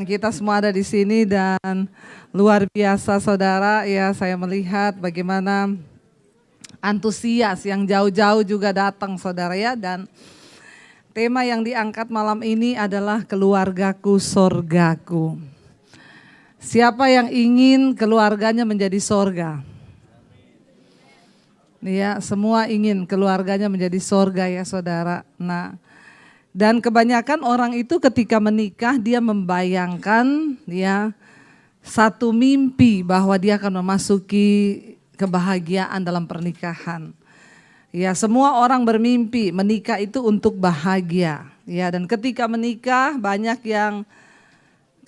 Kita semua ada di sini dan luar biasa saudara, ya saya melihat bagaimana antusias yang jauh-jauh juga datang saudara ya. Dan tema yang diangkat malam ini adalah keluargaku sorgaku. Siapa yang ingin keluarganya menjadi sorga? Ya, semua ingin keluarganya menjadi sorga ya saudara. Nah, dan kebanyakan orang itu ketika menikah dia membayangkan ya satu mimpi bahwa dia akan memasuki kebahagiaan dalam pernikahan. Ya, semua orang bermimpi menikah itu untuk bahagia. Ya, dan ketika menikah banyak yang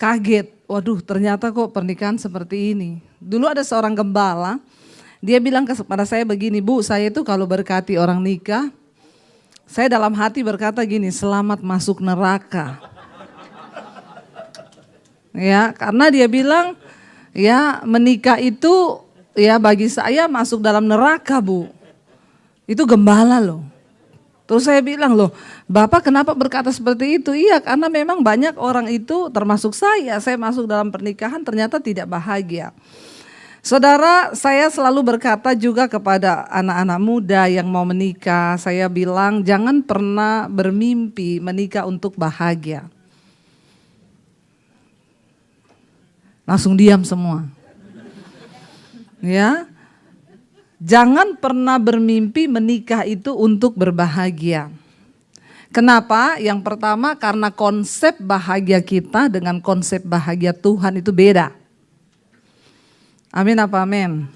kaget. Waduh, ternyata kok pernikahan seperti ini. Dulu ada seorang gembala, dia bilang kepada saya begini, "Bu, saya itu kalau berkati orang nikah, saya dalam hati berkata gini, selamat masuk neraka." Ya, karena dia bilang, ya menikah itu ya bagi saya masuk dalam neraka, Bu. Itu gembala loh. Terus saya bilang, loh Bapak kenapa berkata seperti itu? Iya, karena memang banyak orang itu termasuk saya masuk dalam pernikahan ternyata tidak bahagia. Saudara, saya selalu berkata juga kepada anak-anak muda yang mau menikah, saya bilang jangan pernah bermimpi menikah untuk bahagia. Langsung diam semua. Ya. Jangan pernah bermimpi menikah itu untuk berbahagia. Kenapa? Yang pertama karena konsep bahagia kita dengan konsep bahagia Tuhan itu beda. Amin apa amin?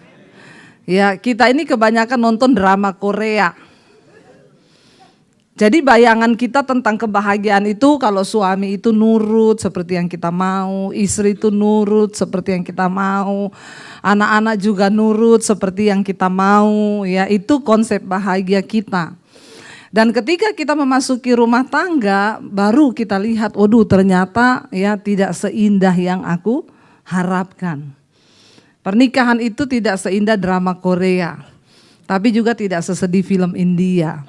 Ya, kita ini kebanyakan nonton drama Korea. Jadi bayangan kita tentang kebahagiaan itu kalau suami itu nurut seperti yang kita mau, istri itu nurut seperti yang kita mau, anak-anak juga nurut seperti yang kita mau, ya itu konsep bahagia kita. Dan ketika kita memasuki rumah tangga, baru kita lihat, waduh ternyata ya tidak seindah yang aku harapkan. Pernikahan itu tidak seindah drama Korea, tapi juga tidak sesedih film India.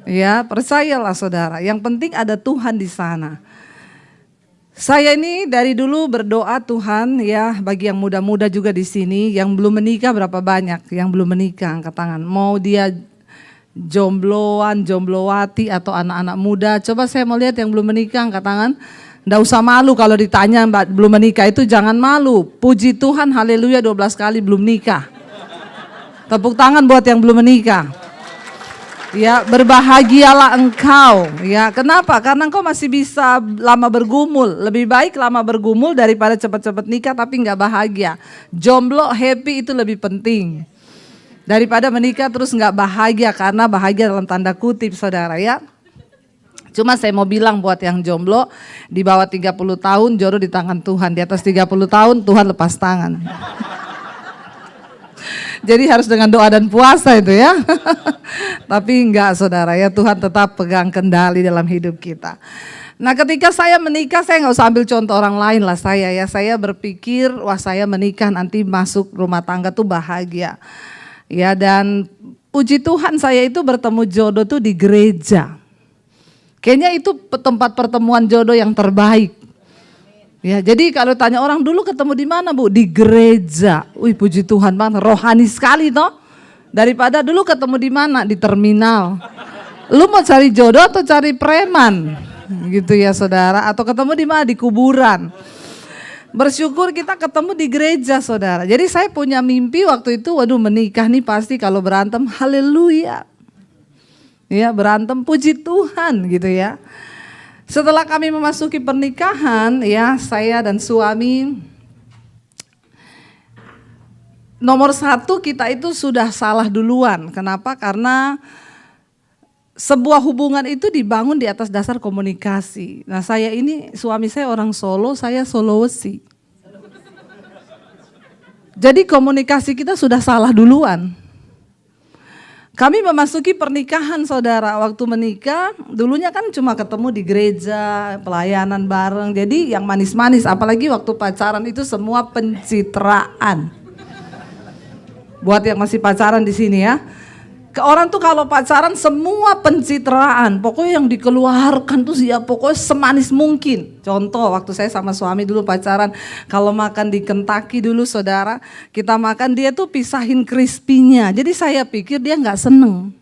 Ya, percayalah saudara, yang penting ada Tuhan di sana. Saya ini dari dulu berdoa Tuhan ya, bagi yang muda-muda juga di sini, yang belum menikah berapa banyak, yang belum menikah angkat tangan. Mau dia jombloan, jomblowati atau anak-anak muda, coba saya mau lihat yang belum menikah angkat tangan. Nggak usah malu kalau ditanya Mbak belum menikah itu, jangan malu. Puji Tuhan, haleluya 12 kali belum nikah. Tepuk tangan buat yang belum menikah. Ya, berbahagialah engkau. Ya, kenapa? Karena engkau masih bisa lama bergumul. Lebih baik lama bergumul daripada cepat-cepat nikah tapi nggak bahagia. Jomblo happy itu lebih penting daripada menikah terus nggak bahagia, karena bahagia dalam tanda kutip saudara ya. Cuma saya mau bilang buat yang jomblo, di bawah 30 tahun jodoh di tangan Tuhan, di atas 30 tahun Tuhan lepas tangan. Jadi harus dengan doa dan puasa itu ya. Tapi enggak saudara ya, Tuhan tetap pegang kendali dalam hidup kita. Nah ketika saya menikah, saya nggak usah ambil contoh orang lain lah saya ya. Saya berpikir, wah saya menikah nanti masuk rumah tangga tuh bahagia. Ya, dan puji Tuhan saya itu bertemu jodoh tuh di gereja. Kayaknya itu tempat pertemuan jodoh yang terbaik. Ya, jadi kalau tanya orang dulu ketemu di mana Bu? Di gereja. Wih puji Tuhan banget, rohani sekali toh. Daripada dulu ketemu di mana? Di terminal. Lu mau cari jodoh atau cari preman? Gitu ya saudara. Atau ketemu di mana? Di kuburan. Bersyukur kita ketemu di gereja saudara. Jadi saya punya mimpi waktu itu, waduh menikah nih pasti kalau berantem haleluya. Ya berantem puji Tuhan gitu ya. Setelah kami memasuki pernikahan ya, saya dan suami nomor satu kita itu sudah salah duluan. Kenapa? Karena sebuah hubungan itu dibangun di atas dasar komunikasi. Nah saya ini, suami saya orang Solo, saya Sulawesi. Jadi komunikasi kita sudah salah duluan. Kami memasuki pernikahan saudara, waktu menikah dulunya kan cuma ketemu di gereja, pelayanan bareng. Jadi yang manis-manis, apalagi waktu pacaran itu semua pencitraan. Buat yang masih pacaran di sini ya. Orang tuh kalau pacaran semua pencitraan, pokoknya yang dikeluarkan tuh ya pokoknya semanis mungkin. Contoh waktu saya sama suami dulu pacaran, kalau makan di Kentucky dulu saudara, kita makan dia tuh pisahin crispy-nya. Jadi saya pikir dia nggak seneng.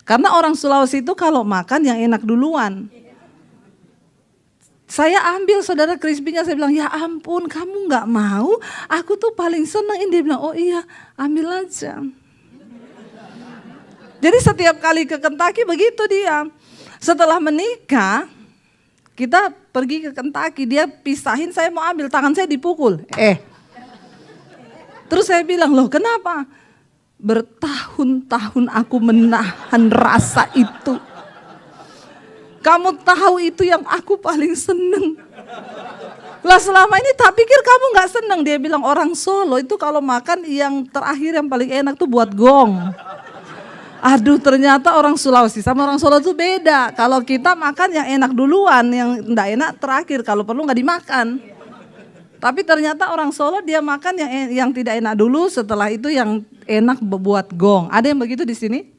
Karena orang Sulawesi itu kalau makan yang enak duluan. Saya ambil saudara crispy-nya, saya bilang ya ampun kamu nggak mau, aku tuh paling seneng. Dia bilang oh iya ambil aja. Jadi setiap kali ke Kentucky begitu dia. Setelah menikah, kita pergi ke Kentucky, dia pisahin, saya mau ambil, tangan saya dipukul. Terus saya bilang, loh kenapa? Bertahun-tahun aku menahan rasa itu. Kamu tahu itu yang aku paling seneng. Lah selama ini tak pikir kamu gak seneng. Dia bilang orang Solo itu kalau makan yang terakhir yang paling enak tuh buat gong. Aduh ternyata orang Sulawesi sama orang Solo tuh beda. Kalau kita makan yang enak duluan, yang enggak enak terakhir, kalau perlu nggak dimakan. Tapi ternyata orang Solo dia makan yang tidak enak dulu, setelah itu yang enak buat gong. Ada yang begitu di sini?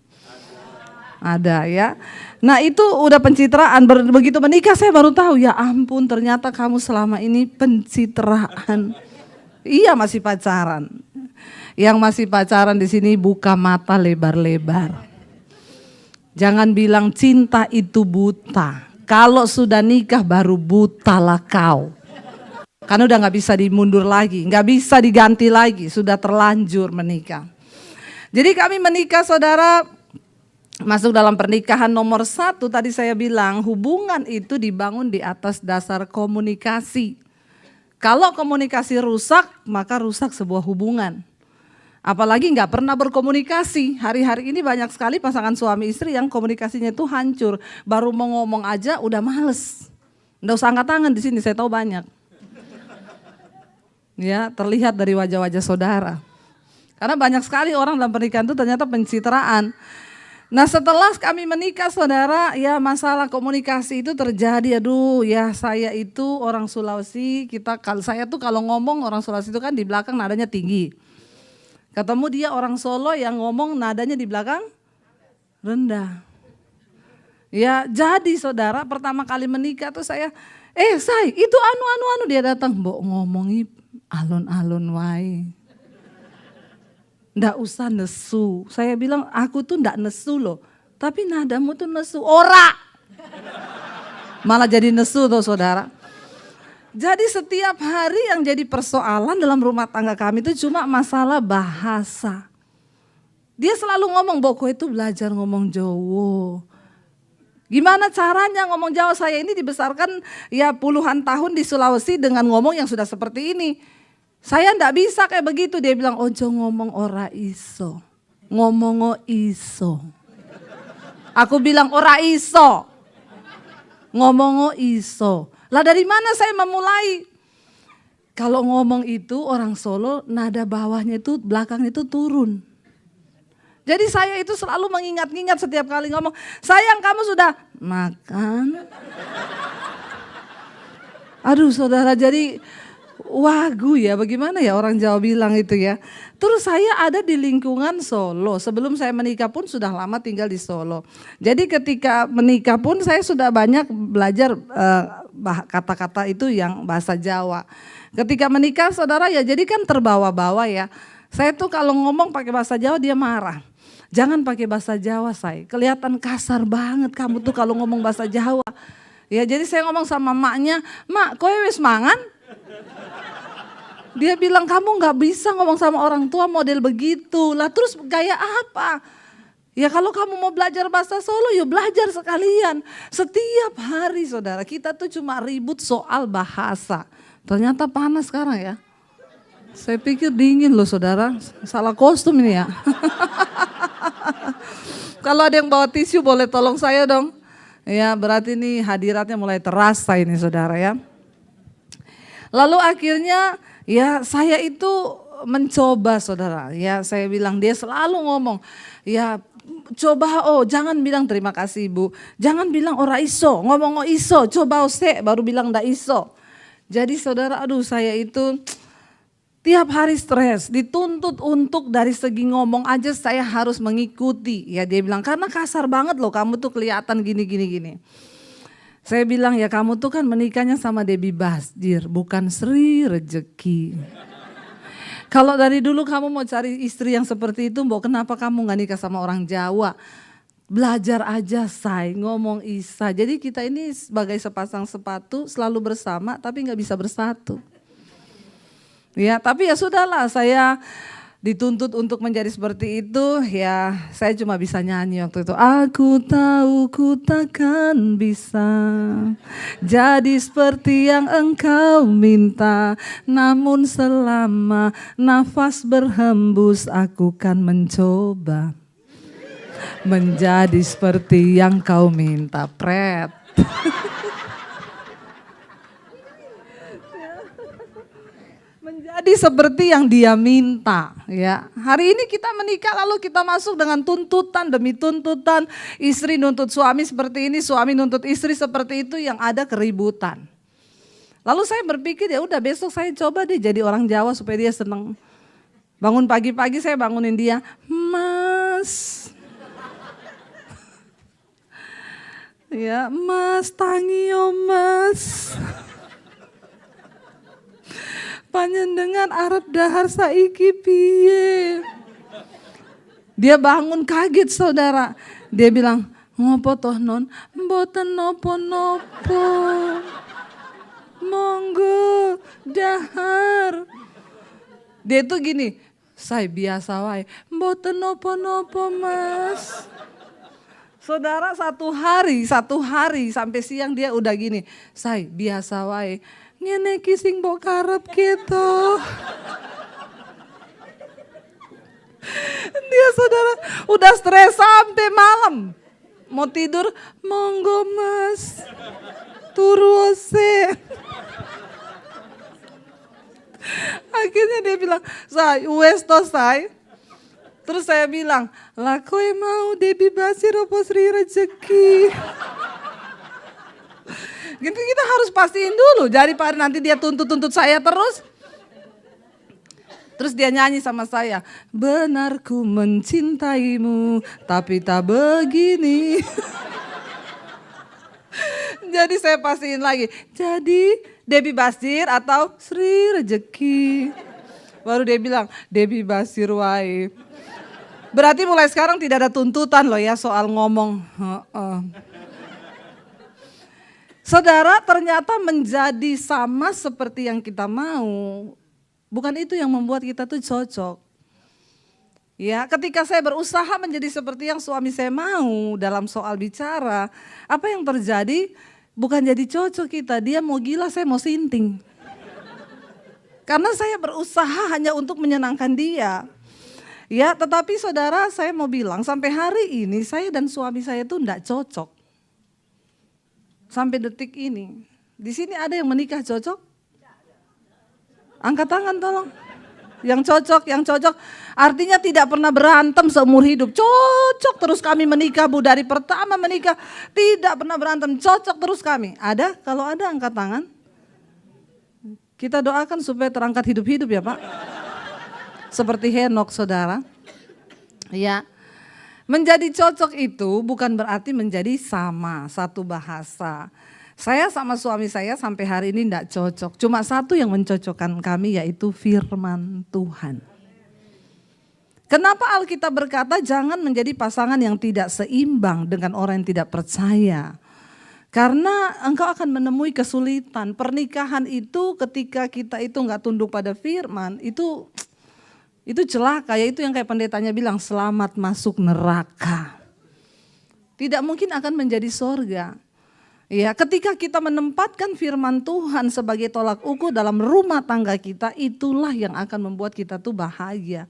Ada ya. Nah itu udah pencitraan, begitu menikah saya baru tahu, ya ampun ternyata kamu selama ini pencitraan. Iya masih pacaran. Yang masih pacaran di sini buka mata lebar-lebar. Jangan bilang cinta itu buta. Kalau sudah nikah baru butalah kau. Karena udah nggak bisa dimundur lagi, nggak bisa diganti lagi, sudah terlanjur menikah. Jadi kami menikah saudara, masuk dalam pernikahan nomor 1 tadi saya bilang hubungan itu dibangun di atas dasar komunikasi. Kalau komunikasi rusak, maka rusak sebuah hubungan. Apalagi nggak pernah berkomunikasi. Hari-hari ini banyak sekali pasangan suami istri yang komunikasinya itu hancur. Baru mau ngomong aja udah males. Nggak usah angkat tangan di sini, saya tahu banyak. Ya, terlihat dari wajah-wajah saudara. Karena banyak sekali orang dalam pernikahan itu ternyata pencitraan. Nah setelah kami menikah saudara, ya masalah komunikasi itu terjadi. Aduh ya saya itu orang Sulawesi, saya tuh kalau ngomong orang Sulawesi itu kan di belakang nadanya tinggi. Ketemu dia orang Solo yang ngomong nadanya di belakang rendah. Ya jadi saudara pertama kali menikah tuh saya, say itu anu dia datang, mbok ngomongi alon-alon wae. Nggak usah nesu. Saya bilang aku tuh nggak nesu loh. Tapi nadamu tuh nesu. Ora. Malah jadi nesu tuh saudara. Jadi setiap hari yang jadi persoalan dalam rumah tangga kami itu cuma masalah bahasa. Dia selalu ngomong, Boko itu belajar ngomong Jawa. Gimana caranya ngomong Jawa? Saya ini dibesarkan ya puluhan tahun di Sulawesi dengan ngomong yang sudah seperti ini. Saya ndak bisa kayak begitu. Dia bilang, ojo ngomong ora iso. Ngomong iso. Aku bilang ora iso. Ngomong iso. Lah dari mana saya memulai? Kalau ngomong itu orang Solo nada bawahnya itu belakangnya itu turun. Jadi saya itu selalu mengingat-ingat setiap kali ngomong, sayang kamu sudah makan. Aduh saudara jadi wagu ya, bagaimana ya orang Jawa bilang itu ya. Terus saya ada di lingkungan Solo, sebelum saya menikah pun sudah lama tinggal di Solo. Jadi ketika menikah pun saya sudah banyak belajar kata-kata itu yang bahasa Jawa. Ketika menikah saudara ya jadi kan terbawa-bawa ya. Saya tuh kalau ngomong pakai bahasa Jawa dia marah. Jangan pakai bahasa Jawa say, kelihatan kasar banget kamu tuh kalau ngomong bahasa Jawa. Ya jadi saya ngomong sama maknya, mak kowe wis mangan? Dia bilang kamu gak bisa ngomong sama orang tua model begitu. Lah terus gaya apa? Ya kalau kamu mau belajar bahasa Solo ya belajar sekalian. Setiap hari saudara kita tuh cuma ribut soal bahasa. Ternyata panas sekarang ya. Saya pikir dingin loh saudara. Salah kostum ini ya. Kalau ada yang bawa tisu boleh tolong saya dong. Ya berarti ini hadiratnya mulai terasa ini saudara ya. Lalu akhirnya ya saya itu mencoba saudara. Ya saya bilang dia selalu ngomong. Ya coba jangan bilang terima kasih ibu. Jangan bilang ora iso. Ngomong iso. Coba baru bilang ndak iso. Jadi saudara aduh saya itu Tiap hari stres, dituntut untuk dari segi ngomong aja saya harus mengikuti. Ya dia bilang, karena kasar banget loh kamu tuh kelihatan gini. Saya bilang, ya kamu tuh kan menikahnya sama Debbie Basdir, bukan Sri Rejeki. Kalau dari dulu kamu mau cari istri yang seperti itu, Mbok, kenapa kamu gak nikah sama orang Jawa? Belajar aja say, ngomong Isa. Jadi kita ini sebagai sepasang sepatu selalu bersama tapi gak bisa bersatu. Ya, tapi ya sudahlah, saya dituntut untuk menjadi seperti itu, ya saya cuma bisa nyanyi waktu itu. Aku tahu ku takkan bisa jadi seperti yang engkau minta, namun selama nafas berhembus aku kan mencoba menjadi seperti yang kau minta. Pret. Menjadi seperti yang dia minta, ya. Hari ini kita menikah lalu kita masuk dengan tuntutan demi tuntutan, istri nuntut suami seperti ini, suami nuntut istri seperti itu, yang ada keributan. Lalu saya berpikir ya udah besok saya coba deh jadi orang Jawa supaya dia seneng. Bangun pagi-pagi saya bangunin dia, Mas. Ya, Mas Tangio Mas. Panjenengan arep dahar saiki piye? Dia bangun kaget saudara. Dia bilang, ngopo toh non? Mboten nopo-nopo. Monggo dahar. Dia tuh gini, saya biasa wae. Mboten nopo-nopo Mas. Saudara satu hari sampai siang dia udah gini. Saya biasa wae. Ngene ki sing mbok karep gitu. Dia saudara udah stres sampai malam. Mau tidur, monggo Mas. Turu ose. Akhirnya dia bilang, "Say, wes to say." Terus saya bilang, "Lah kowe mau Debbie Basir apa Sri Rejeki?" Gitu kita harus pastiin dulu, daripada nanti dia tuntut-tuntut saya terus. Terus dia nyanyi sama saya, benar ku mencintaimu tapi tak begini. Jadi saya pastiin lagi, jadi Debbie Basir atau Sri Rejeki. Baru dia bilang, Debbie Basir wae. Berarti mulai sekarang tidak ada tuntutan loh ya soal ngomong. Saudara, ternyata menjadi sama seperti yang kita mau, bukan itu yang membuat kita tuh cocok. Ya, ketika saya berusaha menjadi seperti yang suami saya mau dalam soal bicara, apa yang terjadi? Bukan jadi cocok kita, dia mau gila, saya mau sinting. Karena saya berusaha hanya untuk menyenangkan dia. Ya, tetapi saudara, saya mau bilang sampai hari ini saya dan suami saya tuh enggak cocok. Sampai detik ini. Di sini ada yang menikah cocok? Angkat tangan tolong. Yang cocok. Artinya tidak pernah berantem seumur hidup. Cocok terus kami menikah, Bu. Dari pertama menikah tidak pernah berantem. Cocok terus kami. Ada? Kalau ada angkat tangan. Kita doakan supaya terangkat hidup-hidup ya Pak. Seperti Henok saudara. Ya. Menjadi cocok itu bukan berarti menjadi sama, satu bahasa. Saya sama suami saya sampai hari ini tidak cocok. Cuma satu yang mencocokkan kami yaitu firman Tuhan. Kenapa Alkitab berkata jangan menjadi pasangan yang tidak seimbang dengan orang yang tidak percaya. Karena engkau akan menemui kesulitan. Pernikahan itu ketika kita itu enggak tunduk pada firman itu celaka, yaitu yang kayak pendetanya bilang selamat masuk neraka. Tidak mungkin akan menjadi sorga. Ya, ketika kita menempatkan firman Tuhan sebagai tolak ukur dalam rumah tangga kita, itulah yang akan membuat kita tuh bahagia.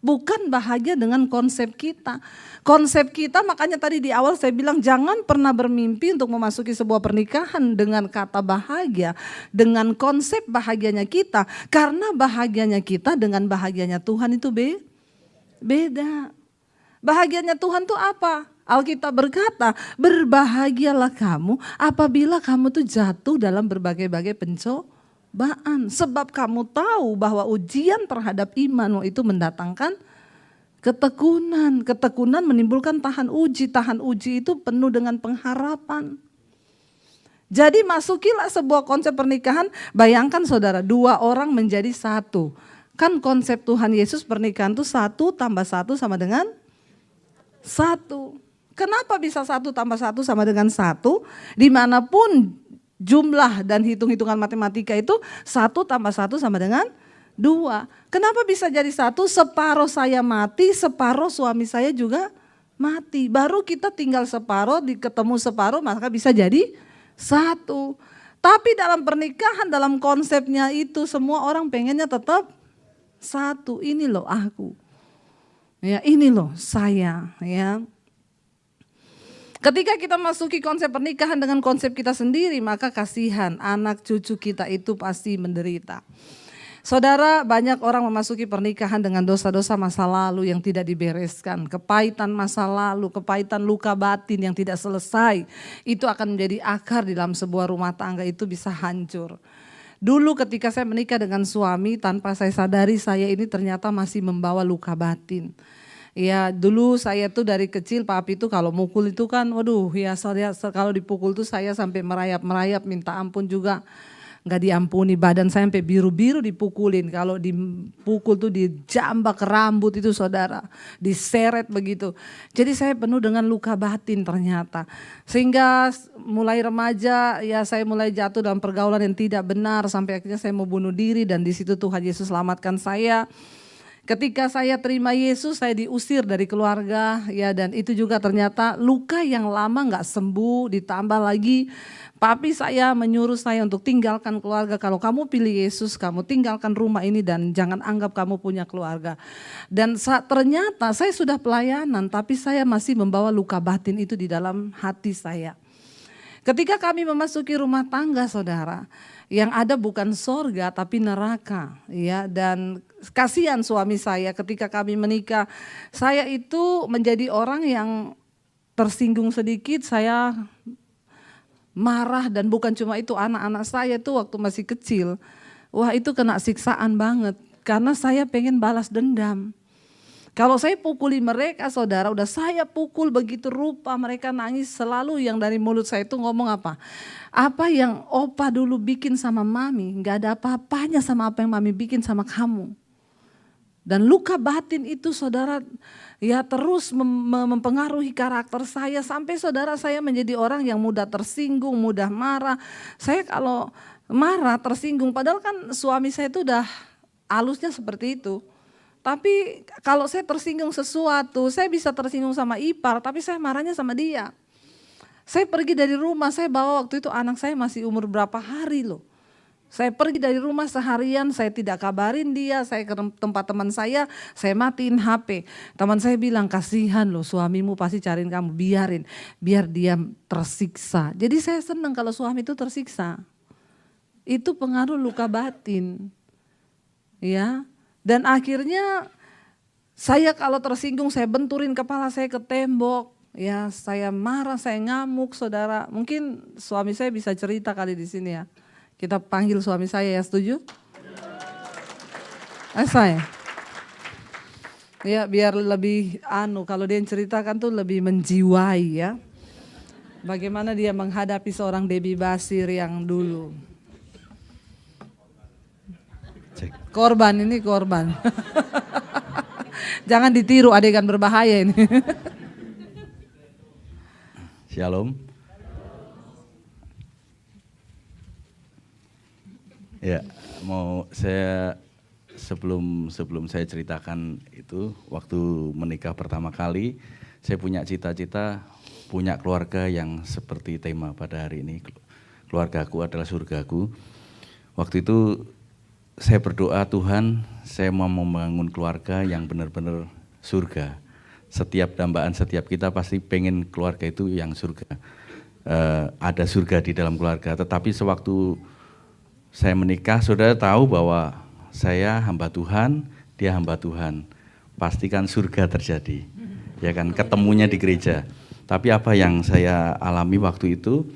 Bukan bahagia dengan konsep kita. Konsep kita makanya tadi di awal saya bilang jangan pernah bermimpi untuk memasuki sebuah pernikahan dengan kata bahagia. Dengan konsep bahagianya kita. Karena bahagianya kita dengan bahagianya Tuhan itu beda. Bahagianya Tuhan tuh apa? Alkitab berkata berbahagialah kamu apabila kamu tuh jatuh dalam berbagai-bagai Sebab kamu tahu bahwa ujian terhadap imanmu itu mendatangkan ketekunan. Ketekunan menimbulkan tahan uji. Tahan uji itu penuh dengan pengharapan. Jadi masukilah sebuah konsep pernikahan. Bayangkan saudara, 2 orang menjadi satu. Kan konsep Tuhan Yesus pernikahan itu 1 tambah 1 sama dengan 1. Kenapa bisa 1 tambah 1 sama dengan 1? Dimanapun jumlah dan hitung-hitungan matematika itu 1 tambah 1 sama dengan 2. Kenapa bisa jadi 1? Separuh saya mati, separuh suami saya juga mati. Baru kita tinggal separuh, ketemu separuh maka bisa jadi 1. Tapi dalam pernikahan, dalam konsepnya itu semua orang pengennya tetap 1. Ini loh aku. Ya, ini loh saya, ya. Ketika kita masuki konsep pernikahan dengan konsep kita sendiri, maka kasihan anak cucu kita itu pasti menderita. Saudara, banyak orang memasuki pernikahan dengan dosa-dosa masa lalu yang tidak dibereskan. Kepahitan masa lalu, kepahitan luka batin yang tidak selesai. Itu akan menjadi akar di dalam sebuah rumah tangga, itu bisa hancur. Dulu ketika saya menikah dengan suami, tanpa saya sadari saya ini ternyata masih membawa luka batin. Ya dulu saya tuh dari kecil papi tuh kalau mukul itu kan waduh ya kalau dipukul tuh saya sampai merayap-merayap minta ampun juga nggak diampuni, badan saya sampai biru-biru dipukulin. Kalau dipukul tuh dijambak ke rambut itu saudara, diseret begitu. Jadi saya penuh dengan luka batin ternyata. Sehingga mulai remaja ya saya mulai jatuh dalam pergaulan yang tidak benar sampai akhirnya saya mau bunuh diri dan di situ Tuhan Yesus selamatkan saya. Ketika saya terima Yesus, saya diusir dari keluarga, ya dan itu juga ternyata luka yang lama nggak sembuh, ditambah lagi papi saya menyuruh saya untuk tinggalkan keluarga. Kalau kamu pilih Yesus, kamu tinggalkan rumah ini dan jangan anggap kamu punya keluarga. Dan ternyata saya sudah pelayanan, tapi saya masih membawa luka batin itu di dalam hati saya. Ketika kami memasuki rumah tangga saudara, yang ada bukan sorga tapi neraka, ya. Dan kasihan suami saya ketika kami menikah, saya itu menjadi orang yang tersinggung sedikit, saya marah dan bukan cuma itu, anak-anak saya tuh waktu masih kecil, wah itu kena siksaan banget karena saya pengen balas dendam. Kalau saya pukuli mereka saudara, udah saya pukul begitu rupa mereka nangis, selalu yang dari mulut saya itu ngomong apa? Apa yang opa dulu bikin sama mami, gak ada apa-apanya sama apa yang mami bikin sama kamu. Dan luka batin itu saudara ya terus mempengaruhi karakter saya sampai saudara saya menjadi orang yang mudah tersinggung, mudah marah. Saya kalau marah tersinggung padahal kan suami saya itu udah halusnya seperti itu. Tapi kalau saya tersinggung sesuatu, saya bisa tersinggung sama ipar, tapi saya marahnya sama dia. Saya pergi dari rumah, saya bawa waktu itu anak saya masih umur berapa hari loh. Saya pergi dari rumah seharian, saya tidak kabarin dia, saya ke tempat teman saya matiin HP. Teman saya bilang, kasihan loh suamimu pasti cariin kamu, biar dia tersiksa. Jadi saya senang kalau suami itu tersiksa. Itu pengaruh luka batin. Ya. Dan akhirnya saya kalau tersinggung saya benturin kepala saya ke tembok, ya saya marah, saya ngamuk saudara. Mungkin suami saya bisa cerita kali di sini ya. Kita panggil suami saya ya, setuju? Saya. Ya biar lebih kalau dia ceritakan tuh lebih menjiwai ya. Bagaimana dia menghadapi seorang Debbie Basir yang dulu. Korban. Jangan ditiru, adegan berbahaya ini. Shalom. Ya, mau saya sebelum saya ceritakan itu waktu menikah pertama kali, saya punya cita-cita punya keluarga yang seperti tema pada hari ini. Keluargaku adalah surgaku. Waktu itu saya berdoa, Tuhan, saya mau membangun keluarga yang benar-benar surga. Setiap dambaan, setiap kita pasti pengen keluarga itu yang surga. Ada surga di dalam keluarga, tetapi sewaktu saya menikah, saudara tahu bahwa saya hamba Tuhan, dia hamba Tuhan. Pastikan surga terjadi, ya kan, ketemunya di gereja. Tapi apa yang saya alami waktu itu,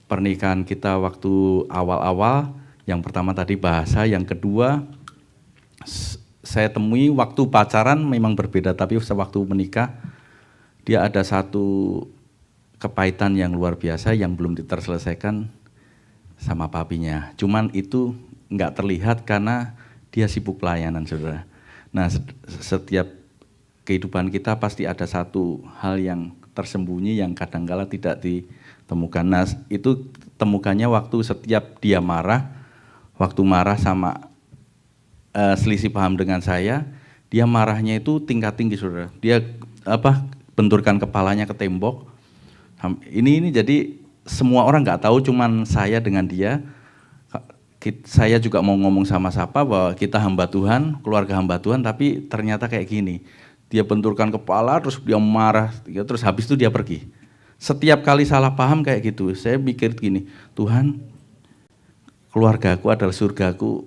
pernikahan kita waktu awal-awal, Yang pertama tadi bahasa, yang kedua saya temui waktu pacaran memang berbeda, tapi sewaktu menikah dia ada satu kepahitan yang luar biasa yang belum terselesaikan sama papinya. Cuman itu nggak terlihat karena dia sibuk pelayanan, saudara. Nah, setiap kehidupan kita pasti ada satu hal yang tersembunyi yang kadangkala tidak ditemukan. Nah, itu temukannya waktu setiap dia marah, waktu marah sama selisih paham dengan saya, dia marahnya itu tingkat tinggi, saudara. Dia benturkan kepalanya ke tembok. Ini jadi semua orang nggak tahu, cuman saya dengan dia. Saya juga mau ngomong sama siapa bahwa kita hamba Tuhan, keluarga hamba Tuhan, tapi ternyata kayak gini. Dia benturkan kepala, terus dia marah, terus habis itu dia pergi. Setiap kali salah paham kayak gitu, saya mikir gini, Tuhan, keluargaku adalah surgaku,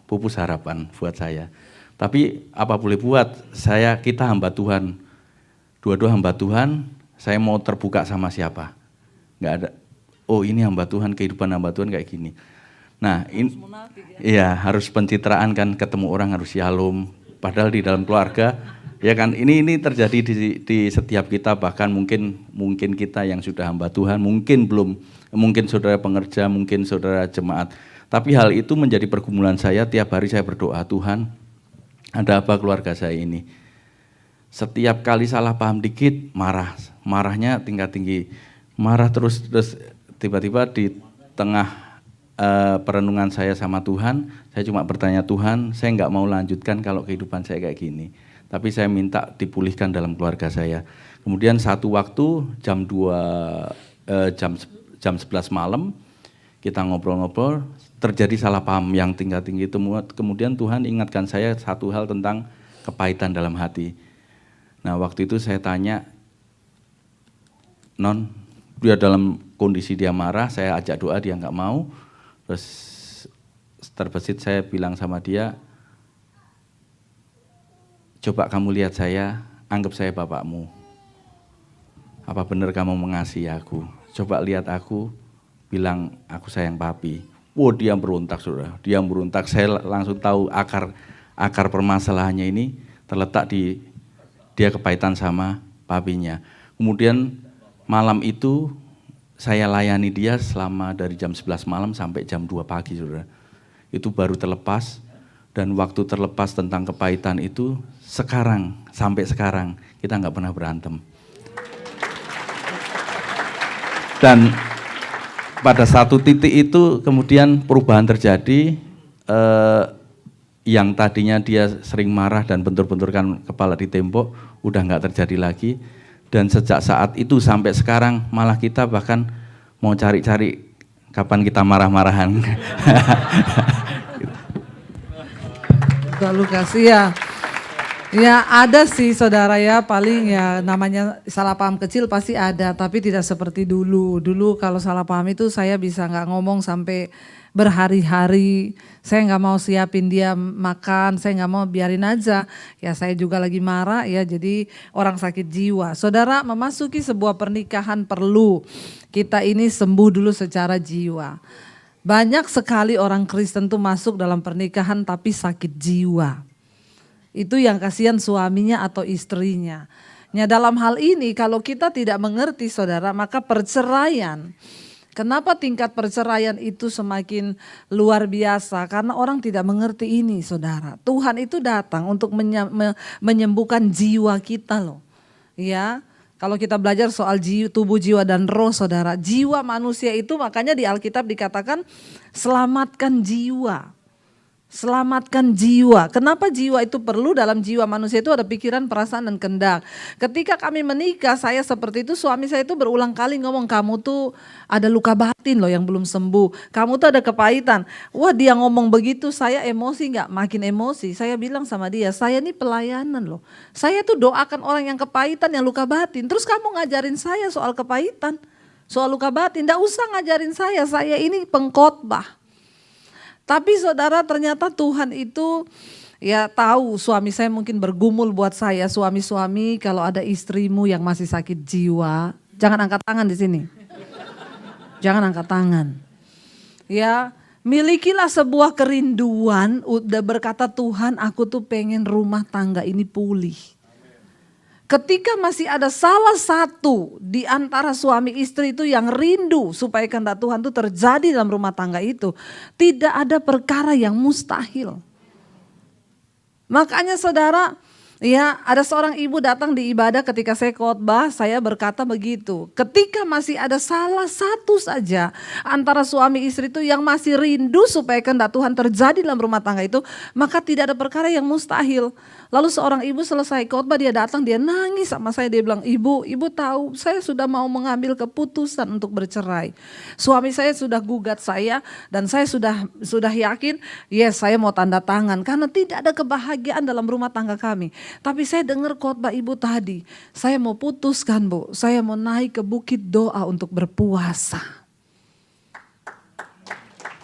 pupus harapan buat saya. Tapi apa boleh buat, kita hamba Tuhan, dua-dua hamba Tuhan, saya mau terbuka sama siapa? Nggak ada, oh ini hamba Tuhan, kehidupan hamba Tuhan kayak gini. Nah, iya harus pencitraan kan, ketemu orang harus shalom. Padahal di dalam keluarga, ya kan ini terjadi di setiap kita, bahkan mungkin kita yang sudah hamba Tuhan, mungkin saudara pengerja, mungkin saudara jemaat. Tapi hal itu menjadi pergumulan saya. Tiap hari saya berdoa, Tuhan, ada apa keluarga saya ini? Setiap kali salah paham dikit, marahnya tingkat tinggi, marah terus tiba-tiba di tengah perenungan saya sama Tuhan, saya cuma bertanya, Tuhan, saya nggak mau lanjutkan kalau kehidupan saya kayak gini, tapi saya minta dipulihkan dalam keluarga saya. Kemudian satu waktu jam 11 malam kita ngobrol-ngobrol, terjadi salah paham yang tingkat tinggi itu. Kemudian Tuhan ingatkan saya satu hal tentang kepahitan dalam hati. Nah, waktu itu saya tanya, Non, dia dalam kondisi dia marah, saya ajak doa, dia nggak mau. Terus terbesit saya bilang sama dia, coba kamu lihat saya, anggap saya bapakmu. Apa benar kamu mengasihi aku? Coba lihat aku, bilang aku sayang papi. Wow, dia berontak, saudara. Dia berontak, saya langsung tahu akar permasalahannya ini terletak di dia kepahitan sama papinya. Kemudian malam itu saya layani dia selama dari jam 11 malam sampai jam 2 pagi, saudara. Itu baru terlepas, dan waktu terlepas tentang kepahitan itu, sampai sekarang, kita nggak pernah berantem. Dan pada satu titik itu kemudian perubahan terjadi, yang tadinya dia sering marah dan bentur-benturkan kepala di tembok, udah nggak terjadi lagi. Dan sejak saat itu sampai sekarang malah kita bahkan mau cari-cari kapan kita marah-marahan. Lalu kasih ya. Ya ada sih saudara ya, paling ya namanya salah paham kecil pasti ada, tapi tidak seperti dulu. Dulu kalau salah paham itu saya bisa nggak ngomong sampai berhari-hari, saya nggak mau siapin dia makan, saya nggak mau, biarin aja. Ya saya juga lagi marah ya, jadi orang sakit jiwa. Saudara, memasuki sebuah pernikahan perlu kita ini sembuh dulu secara jiwa. Banyak sekali orang Kristen tuh masuk dalam pernikahan tapi sakit jiwa. Itu yang kasihan suaminya atau istrinya. Ya dalam hal ini kalau kita tidak mengerti saudara, maka perceraian. Kenapa tingkat perceraian itu semakin luar biasa? Karena orang tidak mengerti ini saudara. Tuhan itu datang untuk menyembuhkan jiwa kita loh. Ya, kalau kita belajar soal tubuh, jiwa dan roh saudara. Jiwa manusia itu makanya di Alkitab dikatakan selamatkan jiwa. Selamatkan jiwa. Kenapa jiwa itu perlu? Dalam jiwa manusia itu ada pikiran, perasaan, dan kehendak. Ketika kami menikah, saya seperti itu, suami saya itu berulang kali ngomong, kamu tuh ada luka batin loh yang belum sembuh. Kamu tuh ada kepahitan. Wah, dia ngomong begitu, saya emosi nggak? Makin emosi. Saya bilang sama dia, saya ini pelayanan loh. Saya tuh doakan orang yang kepahitan, yang luka batin. Terus kamu ngajarin saya soal kepahitan, soal luka batin. Nggak usah ngajarin saya ini pengkhotbah. Tapi saudara, ternyata Tuhan itu ya tahu suami saya mungkin bergumul buat saya. Suami-suami kalau ada istrimu yang masih sakit jiwa, jangan angkat tangan di sini. Jangan angkat tangan. Ya, Milikilah sebuah kerinduan, udah berkata Tuhan aku tuh pengen rumah tangga ini pulih. Ketika masih ada salah satu di antara suami istri itu yang rindu supaya kehendak Tuhan itu terjadi dalam rumah tangga itu, tidak ada perkara yang mustahil. Makanya saudara, ya ada seorang ibu datang di ibadah ketika saya khotbah, saya berkata begitu. Ketika masih ada salah satu saja antara suami istri itu yang masih rindu supaya kehendak Tuhan terjadi dalam rumah tangga itu, maka tidak ada perkara yang mustahil. Lalu seorang ibu selesai khotbah, dia datang, dia nangis sama saya, dia bilang, ibu tahu saya sudah mau mengambil keputusan untuk bercerai. Suami saya sudah gugat saya dan saya sudah yakin, yes saya mau tanda tangan karena tidak ada kebahagiaan dalam rumah tangga kami. Tapi saya dengar khotbah ibu tadi, saya mau putuskan Bu, saya mau naik ke bukit doa untuk berpuasa.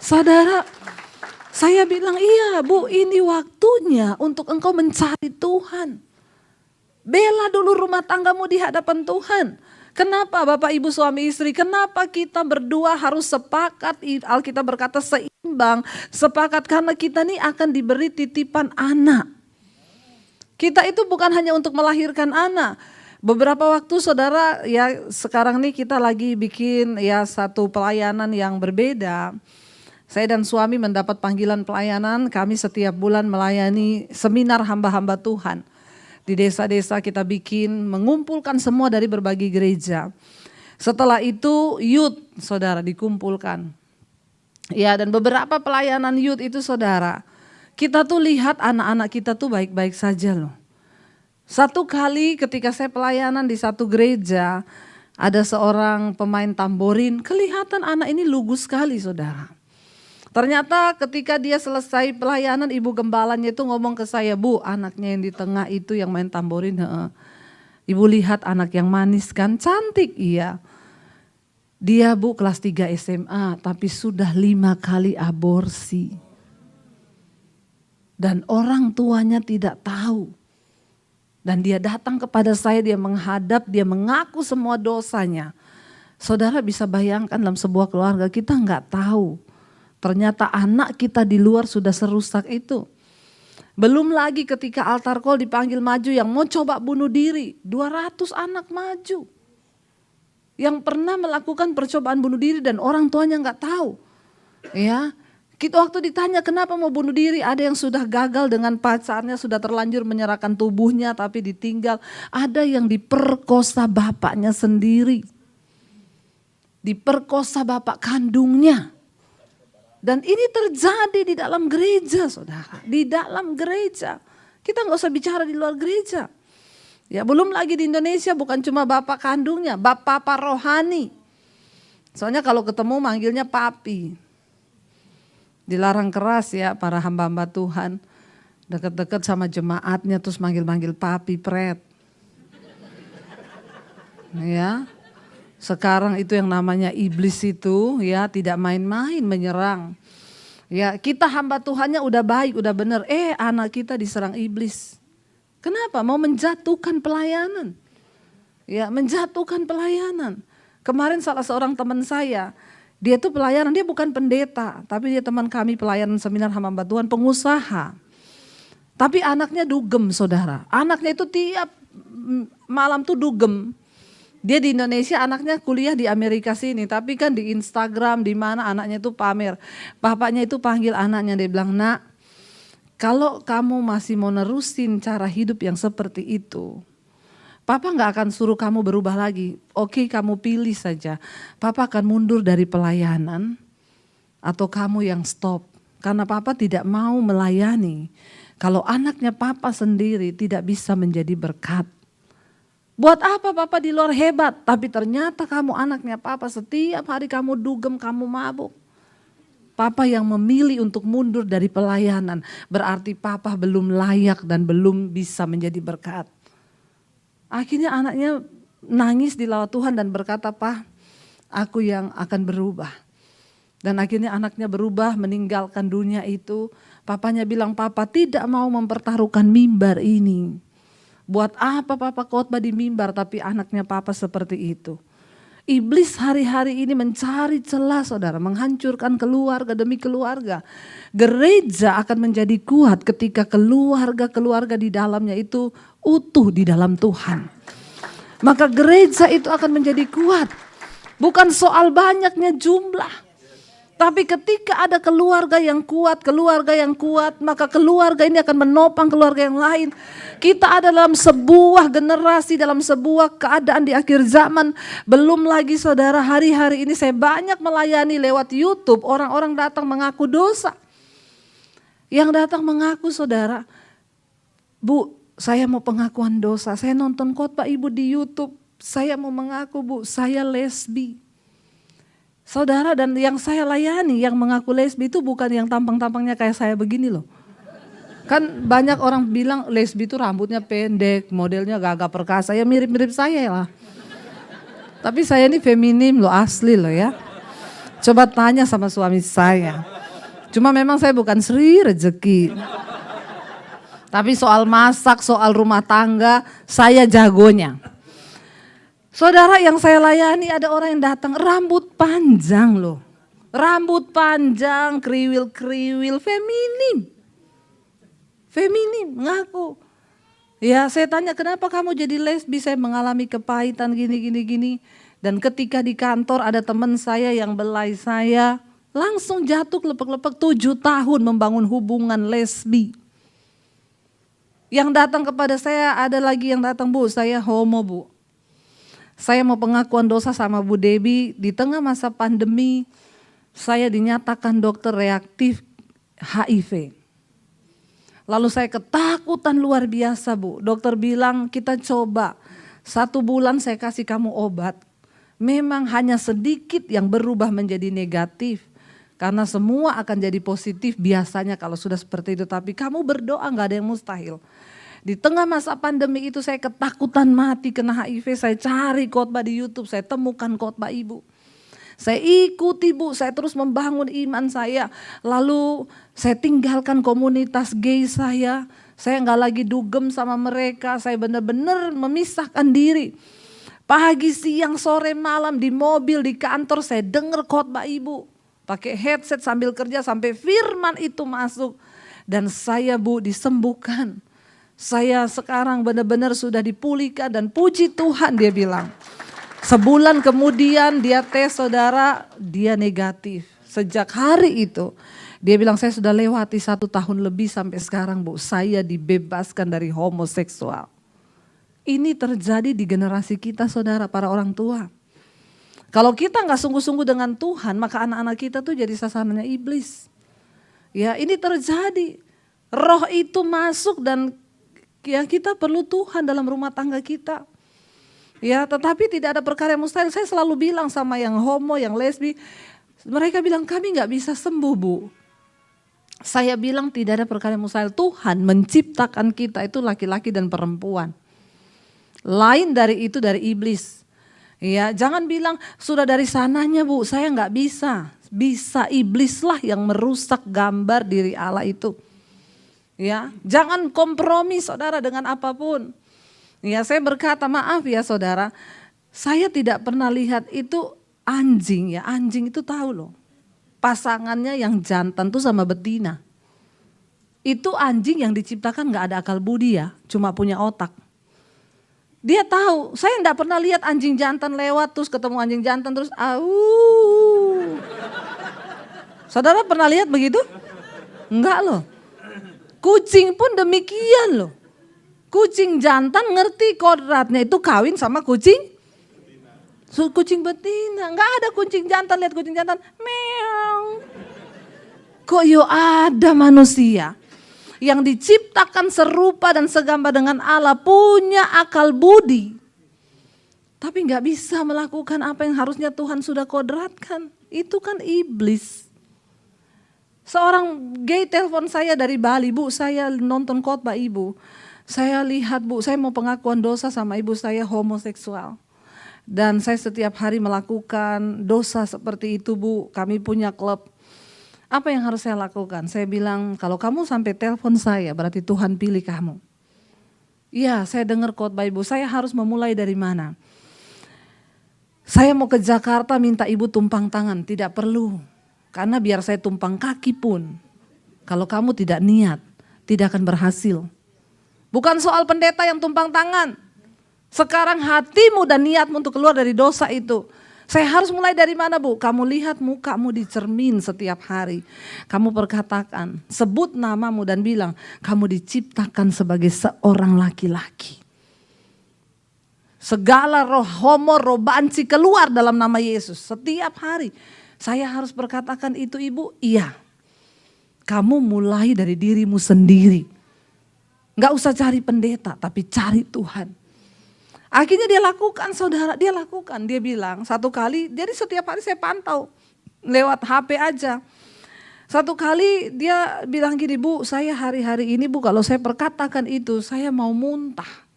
Saudara, saya bilang iya Bu, ini waktunya untuk engkau mencari Tuhan. Bela dulu rumah tanggamu di hadapan Tuhan. Kenapa Bapak Ibu suami istri, kenapa kita berdua harus sepakat, Alkitab berkata seimbang, sepakat karena kita nih akan diberi titipan anak. Kita itu bukan hanya untuk melahirkan anak. Beberapa waktu saudara, ya sekarang nih kita lagi bikin ya satu pelayanan yang berbeda. Saya dan suami mendapat panggilan pelayanan, kami setiap bulan melayani seminar hamba-hamba Tuhan. Di desa-desa kita bikin, mengumpulkan semua dari berbagai gereja. Setelah itu youth saudara dikumpulkan. Ya dan beberapa pelayanan youth itu saudara, kita tuh lihat anak-anak kita tuh baik-baik saja loh. Satu kali ketika saya pelayanan di satu gereja, ada seorang pemain tamborin, kelihatan anak ini lugu sekali saudara. Ternyata ketika dia selesai pelayanan, ibu gembalanya itu ngomong ke saya, Bu anaknya yang di tengah itu yang main tamborin. Ibu lihat anak yang manis kan, cantik iya. Dia Bu kelas 3 SMA tapi sudah 5 kali aborsi. Dan orang tuanya tidak tahu. Dan dia datang kepada saya, dia menghadap, dia mengaku semua dosanya. Saudara bisa bayangkan dalam sebuah keluarga kita nggak tahu. Ternyata anak kita di luar sudah serusak itu. Belum lagi ketika altar call dipanggil maju yang mau coba bunuh diri. 200 anak maju. Yang pernah melakukan percobaan bunuh diri dan orang tuanya nggak tahu. Ya, kita waktu ditanya kenapa mau bunuh diri, ada yang sudah gagal dengan pacarnya, sudah terlanjur menyerahkan tubuhnya tapi ditinggal. Ada yang diperkosa bapaknya sendiri. Diperkosa bapak kandungnya. Dan ini terjadi di dalam gereja saudara, di dalam gereja. Kita nggak usah bicara di luar gereja. Ya belum lagi di Indonesia bukan cuma bapak kandungnya, bapak rohani. Soalnya kalau ketemu manggilnya papi. Dilarang keras ya para hamba-hamba Tuhan. Deket-deket sama jemaatnya terus manggil-manggil papi pret. Ya. Sekarang itu yang namanya iblis itu ya tidak main-main menyerang. Ya kita hamba Tuhannya udah baik, udah benar. Anak kita diserang iblis. Kenapa? Mau menjatuhkan pelayanan. Ya menjatuhkan pelayanan. Kemarin salah seorang teman saya, dia tuh pelayanan, dia bukan pendeta. Tapi dia teman kami pelayanan seminar hamba Tuhan, pengusaha. Tapi anaknya dugem saudara. Anaknya itu tiap malam tuh dugem. Dia di Indonesia, anaknya kuliah di Amerika sini, tapi kan di Instagram di mana anaknya itu pamer. Bapaknya itu panggil anaknya, dia bilang, "Nak, kalau kamu masih mau nerusin cara hidup yang seperti itu, Papa nggak akan suruh kamu berubah lagi. Oke, kamu pilih saja. Papa akan mundur dari pelayanan atau kamu yang stop. Karena Papa tidak mau melayani kalau anaknya Papa sendiri tidak bisa menjadi berkat. Buat apa Papa di luar hebat, tapi ternyata kamu anaknya Papa, setiap hari kamu dugem, kamu mabuk. Papa yang memilih untuk mundur dari pelayanan, berarti Papa belum layak dan belum bisa menjadi berkat." Akhirnya anaknya nangis di laut Tuhan dan berkata, "Pak, aku yang akan berubah." Dan akhirnya anaknya berubah, meninggalkan dunia itu. Papanya bilang, "Papa tidak mau mempertaruhkan mimbar ini. Buat apa Papa khotbah di mimbar tapi anaknya Papa seperti itu?" Iblis hari-hari ini mencari celah saudara, menghancurkan keluarga demi keluarga. Gereja akan menjadi kuat ketika keluarga-keluarga di dalamnya itu utuh di dalam Tuhan. Maka gereja itu akan menjadi kuat. Bukan soal banyaknya jumlah. Tapi ketika ada keluarga yang kuat, maka keluarga ini akan menopang keluarga yang lain. Kita ada dalam sebuah generasi, dalam sebuah keadaan di akhir zaman. Belum lagi saudara, hari-hari ini saya banyak melayani lewat YouTube, orang-orang datang mengaku dosa. Yang datang mengaku saudara, Bu, saya mau pengakuan dosa, saya nonton khotbah Ibu di YouTube, saya mau mengaku Bu, saya lesbi. Saudara, dan yang saya layani yang mengaku lesbi itu bukan yang tampang-tampangnya kayak saya begini loh. Kan banyak orang bilang lesbi itu rambutnya pendek, modelnya gagah perkasa, ya mirip-mirip saya lah. Tapi saya ini feminim loh, asli loh ya. Coba tanya sama suami saya. Cuma memang saya bukan Sri Rezeki. Tapi soal masak, soal rumah tangga, saya jagonya. Saudara, yang saya layani ada orang yang datang rambut panjang loh. Rambut panjang, kriwil-kriwil, feminim. Feminim, ngaku. Ya saya tanya kenapa kamu jadi lesbi, saya mengalami kepahitan gini. Dan ketika di kantor ada teman saya yang belai saya, langsung jatuh lepek-lepek 7 tahun membangun hubungan lesbi. Yang datang kepada saya ada lagi yang datang, Bu, saya homo Bu. Saya mau pengakuan dosa sama Bu Debbie, di tengah masa pandemi saya dinyatakan dokter reaktif HIV. Lalu saya ketakutan luar biasa Bu, dokter bilang kita coba 1 bulan saya kasih kamu obat. Memang hanya sedikit yang berubah menjadi negatif, karena semua akan jadi positif biasanya kalau sudah seperti itu. Tapi kamu berdoa gak ada yang mustahil. Di tengah masa pandemi itu saya ketakutan mati kena HIV, saya cari khotbah di YouTube, saya temukan khotbah Ibu. Saya ikuti Bu, saya terus membangun iman saya. Lalu saya tinggalkan komunitas gay saya gak lagi dugem sama mereka, saya benar-benar memisahkan diri. Pagi, siang, sore, malam di mobil, di kantor saya dengar khotbah Ibu. Pakai headset sambil kerja sampai firman itu masuk. Dan saya Bu disembuhkan. Saya sekarang benar-benar sudah dipulihkan dan puji Tuhan dia bilang. Sebulan kemudian dia tes saudara, dia negatif. Sejak hari itu dia bilang saya sudah lewati 1 tahun lebih sampai sekarang Bu. Saya dibebaskan dari homoseksual. Ini terjadi di generasi kita saudara, para orang tua. Kalau kita gak sungguh-sungguh dengan Tuhan, maka anak-anak kita tuh jadi sasarannya iblis. Ya ini terjadi. Roh itu masuk dan ya kita perlu Tuhan dalam rumah tangga kita. Ya tetapi tidak ada perkara yang mustahil. Saya selalu bilang sama yang homo, yang lesbi. Mereka bilang kami gak bisa sembuh Bu. Saya bilang tidak ada perkara yang mustahil. Tuhan menciptakan kita itu laki-laki dan perempuan. Lain dari itu dari iblis. Ya jangan bilang sudah dari sananya Bu, saya gak bisa. Bisa iblislah yang merusak gambar diri Allah itu. Ya, jangan kompromi saudara dengan apapun. Ya, saya berkata maaf ya saudara, saya tidak pernah lihat itu anjing ya, anjing itu tahu loh. Pasangannya yang jantan tuh sama betina. Itu anjing yang diciptakan gak ada akal budi ya, cuma punya otak. Dia tahu, saya enggak pernah lihat anjing jantan lewat terus ketemu anjing jantan terus Saudara pernah lihat begitu? Enggak loh. Kucing pun demikian loh. Kucing jantan ngerti kodratnya itu kawin sama kucing betina. Enggak ada kucing jantan lihat kucing jantan meow. Kok ada manusia yang diciptakan serupa dan segambar dengan Allah, punya akal budi. Tapi gak bisa melakukan apa yang harusnya Tuhan sudah kodratkan. Itu kan iblis. Seorang gay telepon saya dari Bali, Bu saya nonton khotbah Ibu. Saya lihat Bu, saya mau pengakuan dosa sama ibu saya homoseksual. Dan saya setiap hari melakukan dosa seperti itu Bu, kami punya klub. Apa yang harus saya lakukan? Saya bilang kalau kamu sampai telepon saya berarti Tuhan pilih kamu. Iya saya dengar khotbah Ibu, saya harus memulai dari mana? Saya mau ke Jakarta minta ibu tumpang tangan, tidak perlu. Karena biar saya tumpang kaki pun, kalau kamu tidak niat, tidak akan berhasil. Bukan soal pendeta yang tumpang tangan. Sekarang hatimu dan niatmu untuk keluar dari dosa itu. Saya harus mulai dari mana, Bu? Kamu lihat mukamu di cermin setiap hari. Kamu perkatakan, sebut namamu dan bilang, kamu diciptakan sebagai seorang laki-laki. Segala roh homo, roh banci keluar dalam nama Yesus. Setiap hari saya harus berkatakan itu, Ibu. Iya, kamu mulai dari dirimu sendiri. Gak usah cari pendeta, tapi cari Tuhan. Akhirnya dia lakukan, saudara, dia lakukan. Dia bilang satu kali, jadi setiap hari saya pantau lewat HP aja. Satu kali dia bilang gini, Bu, saya hari-hari ini, Bu, kalau saya perkatakan itu, saya mau muntah.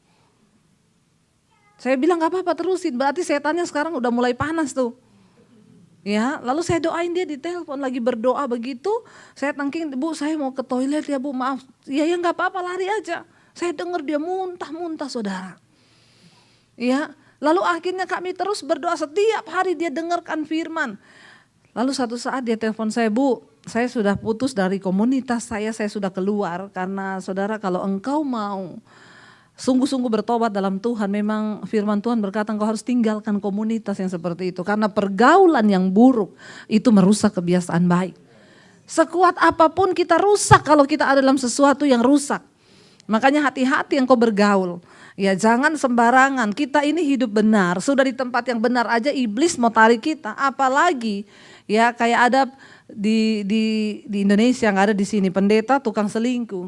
Saya bilang gak apa-apa, terusin, berarti setannya sekarang udah mulai panas tuh. Ya, lalu saya doain dia di telepon, lagi berdoa begitu, saya tangking, Bu, saya mau ke toilet ya, Bu, maaf. Ya gak apa-apa, lari aja. Saya dengar dia muntah-muntah, saudara. Ya, lalu akhirnya kami terus berdoa, setiap hari dia dengarkan firman. Lalu satu saat dia telepon saya, Bu, saya sudah putus dari komunitas saya sudah keluar. Karena saudara, kalau engkau mau sungguh-sungguh bertobat dalam Tuhan, memang firman Tuhan berkata engkau harus tinggalkan komunitas yang seperti itu. Karena pergaulan yang buruk itu merusak kebiasaan baik. Sekuat apapun kita rusak kalau kita ada dalam sesuatu yang rusak. Makanya hati-hati engkau bergaul. Ya jangan sembarangan, kita ini hidup benar, sudah di tempat yang benar aja iblis mau tarik kita. Apalagi ya kayak ada di Indonesia yang ada di sini, pendeta tukang selingkuh.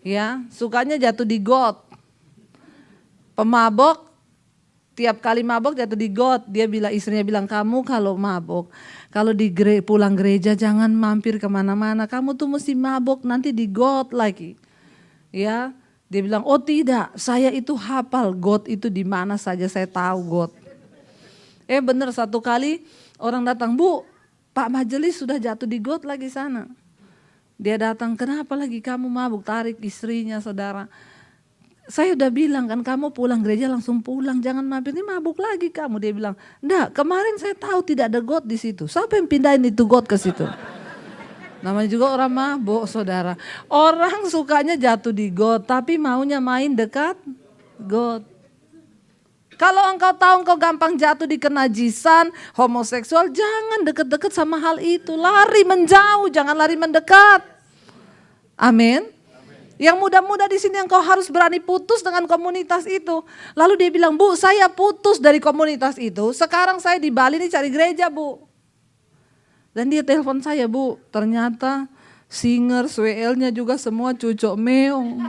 Ya, sukanya jatuh di got. Pemabok, tiap kali mabok jatuh di got. Dia bilang, istrinya bilang, kamu kalau mabok, kalau pulang gereja jangan mampir kemana-mana, kamu tuh mesti mabok nanti di got lagi. Ya, dia bilang, oh tidak, saya itu hafal got itu di mana saja saya tahu got. Benar, satu kali orang datang, Bu, Pak Majelis sudah jatuh di got lagi sana. Dia datang, kenapa lagi kamu mabuk, tarik istrinya, saudara. Saya udah bilang kan, kamu pulang gereja langsung pulang, jangan mampir, ini mabuk lagi kamu. Dia bilang, enggak, kemarin saya tahu tidak ada got di situ. Siapa yang pindahin itu got ke situ? Namanya juga orang mabuk, saudara. Orang sukanya jatuh di got, tapi maunya main dekat got. Kalau engkau tahu engkau gampang jatuh di kenajisan, homoseksual, jangan deket-deket sama hal itu. Lari menjauh, jangan lari mendekat. Amin. Yang muda-muda di sini engkau harus berani putus dengan komunitas itu. Lalu dia bilang, Bu, saya putus dari komunitas itu. Sekarang saya di Bali nih cari gereja, Bu. Dan dia telepon saya, Bu, ternyata singer, WL-nya juga semua cucok meong.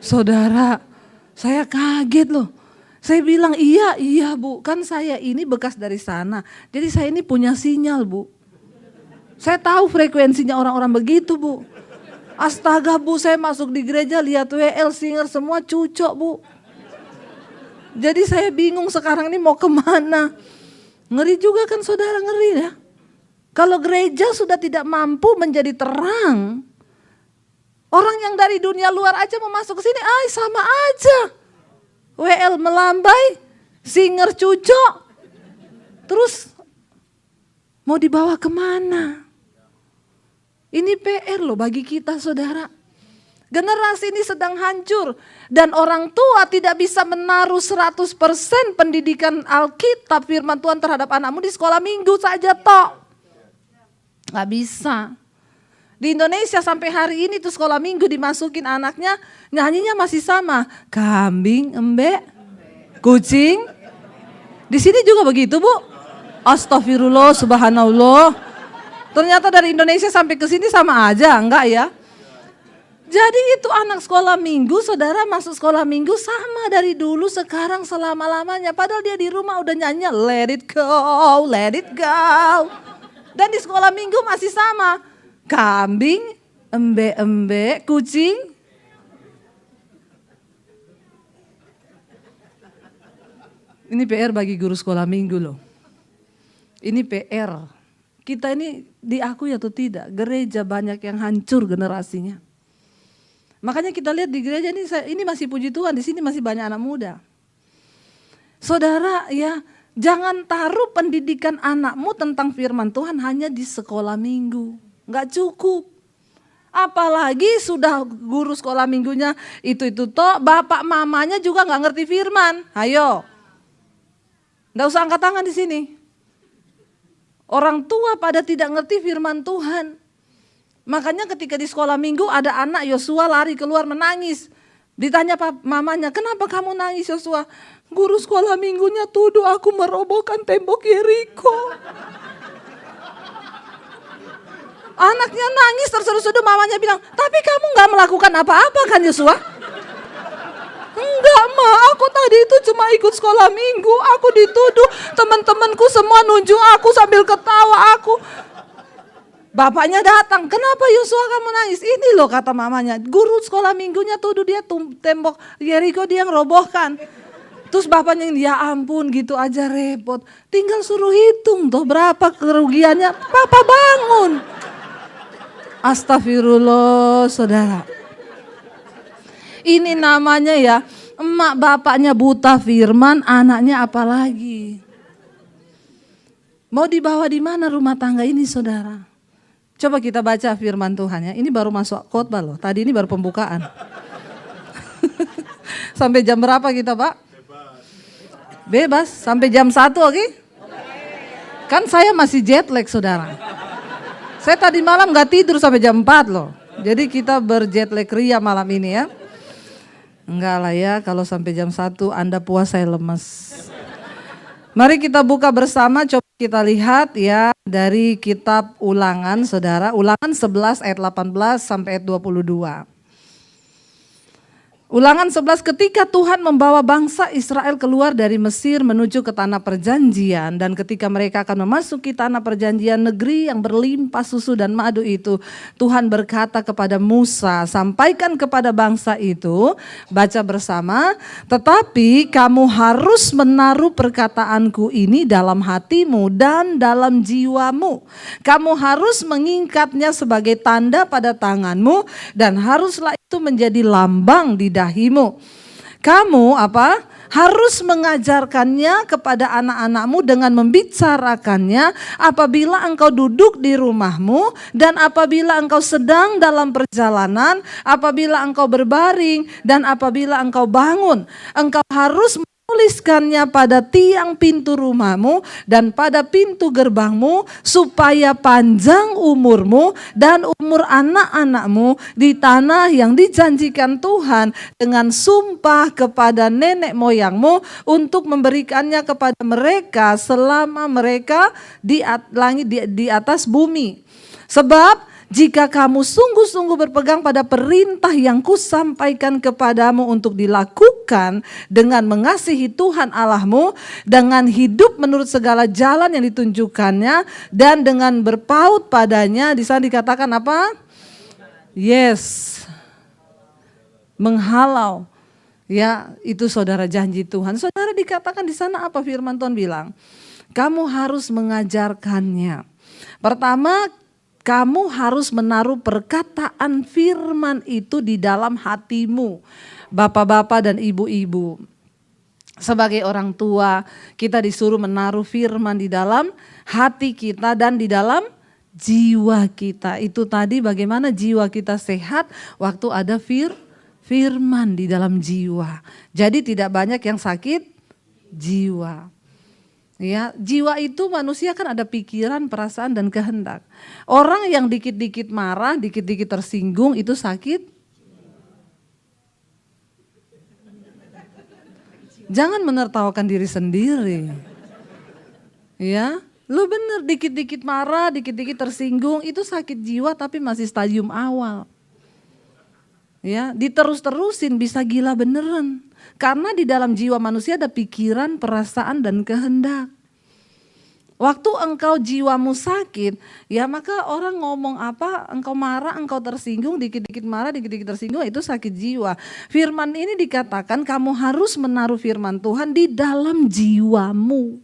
Saudara, saya kaget loh. Saya bilang, iya Bu, kan saya ini bekas dari sana. Jadi saya ini punya sinyal, Bu. Saya tahu frekuensinya orang-orang begitu, Bu. Astaga, Bu, saya masuk di gereja lihat WL, singer semua cucok, Bu. Jadi saya bingung sekarang ini mau kemana. Ngeri juga kan saudara, ngeri ya. Kalau gereja sudah tidak mampu menjadi terang, orang yang dari dunia luar aja mau masuk ke sini, sama aja. WL melambai, singer cucok, terus mau dibawa kemana? Ini PR loh bagi kita, saudara. Generasi ini sedang hancur dan orang tua tidak bisa menaruh 100% pendidikan Alkitab firman Tuhan terhadap anakmu di sekolah minggu saja tok. Gak bisa. Di Indonesia sampai hari ini tuh sekolah minggu dimasukin anaknya, nyanyinya masih sama. Kambing, embek, kucing. Di sini juga begitu, Bu. Astagfirullah, subhanallah. Ternyata dari Indonesia sampai ke sini sama aja, enggak ya? Jadi itu anak sekolah minggu, saudara masuk sekolah minggu sama dari dulu sekarang selama-lamanya. Padahal dia di rumah udah nyanyi let it go, let it go. Dan di sekolah minggu masih sama. Kambing, embe-embe, kucing. Ini PR bagi guru sekolah minggu loh. Ini PR. Kita ini diakui atau tidak, gereja banyak yang hancur generasinya. Makanya kita lihat di gereja ini masih puji Tuhan, di sini masih banyak anak muda. Saudara ya, jangan taruh pendidikan anakmu tentang firman Tuhan hanya di sekolah minggu. Enggak cukup. Apalagi sudah guru sekolah minggunya itu toh, bapak mamanya juga nggak ngerti firman. Ayo, nggak usah angkat tangan di sini. Orang tua pada tidak ngerti firman Tuhan. Makanya ketika di sekolah minggu ada anak Yosua lari keluar menangis. Ditanya mamanya, kenapa kamu nangis Yosua? Guru sekolah minggunya tuduh aku merobohkan tembok Yeriko. Anaknya nangis terseduh-seduh, mamanya bilang, tapi kamu gak melakukan apa-apa kan Yosua? Enggak ma, aku tadi itu cuma ikut sekolah minggu, aku dituduh, teman-temanku semua nunjuk aku sambil ketawa aku. Bapaknya datang, kenapa Yosua kamu nangis? Ini loh kata mamanya, guru sekolah minggunya tuduh dia tembok Yeriko dia ngerobohkan. Terus bapaknya, ya ampun gitu aja repot, tinggal suruh hitung tuh berapa kerugiannya, papa bangun. Astagfirullah saudara. Ini namanya ya, emak bapaknya buta firman, anaknya apalagi. Mau dibawa di mana rumah tangga ini saudara? Coba kita baca firman Tuhan ya, ini baru masuk khotbah loh, tadi ini baru pembukaan. Sampai jam berapa kita Pak? Bebas, sampai jam 1 oke? Kan saya masih jet lag saudara. Saya tadi malam gak tidur sampai jam 4 loh. Jadi kita berjet lag ria malam ini ya. Enggak lah ya, kalau sampai jam 1 Anda puas saya lemes. Mari kita buka bersama, coba kita lihat ya dari kitab Ulangan saudara. Ulangan 11 ayat 18 sampai ayat 22. Ulangan 11, ketika Tuhan membawa bangsa Israel keluar dari Mesir menuju ke tanah perjanjian, dan ketika mereka akan memasuki tanah perjanjian, negeri yang berlimpah susu dan madu itu, Tuhan berkata kepada Musa, sampaikan kepada bangsa itu, baca bersama, tetapi kamu harus menaruh perkataanku ini dalam hatimu dan dalam jiwamu. Kamu harus mengingkatnya sebagai tanda pada tanganmu, dan haruslah itu menjadi lambang di dahimu. Kamu harus mengajarkannya kepada anak-anakmu dengan membicarakannya apabila engkau duduk di rumahmu dan apabila engkau sedang dalam perjalanan, apabila engkau berbaring dan apabila engkau bangun. Engkau harus tuliskannya pada tiang pintu rumahmu dan pada pintu gerbangmu, supaya panjang umurmu dan umur anak-anakmu di tanah yang dijanjikan Tuhan dengan sumpah kepada nenek moyangmu untuk memberikannya kepada mereka selama mereka di atas bumi. Sebab jika kamu sungguh-sungguh berpegang pada perintah yang kusampaikan kepadamu untuk dilakukan dengan mengasihi Tuhan Allahmu, dengan hidup menurut segala jalan yang ditunjukkannya, dan dengan berpaut padanya, di sana dikatakan apa? Yes, menghalau. Ya, itu saudara janji Tuhan. Saudara dikatakan di sana apa firman Tuhan bilang? Kamu harus mengajarkannya. Pertama, kamu harus menaruh perkataan firman itu di dalam hatimu. Bapak-bapak dan ibu-ibu, sebagai orang tua kita disuruh menaruh firman di dalam hati kita dan di dalam jiwa kita. Itu tadi bagaimana jiwa kita sehat waktu ada firman di dalam jiwa. Jadi tidak banyak yang sakit jiwa. Ya, jiwa itu manusia kan ada pikiran, perasaan dan kehendak. Orang yang dikit-dikit marah, dikit-dikit tersinggung itu sakit. Jangan menertawakan diri sendiri. Ya, lu bener dikit-dikit marah, dikit-dikit tersinggung itu sakit jiwa tapi masih stadium awal. Ya, diterus-terusin bisa gila beneran. Karena di dalam jiwa manusia ada pikiran, perasaan dan kehendak. Waktu engkau jiwamu sakit, ya maka orang ngomong apa, engkau marah, engkau tersinggung, dikit-dikit marah, dikit-dikit tersinggung, itu sakit jiwa. Firman ini dikatakan kamu harus menaruh firman Tuhan di dalam jiwamu.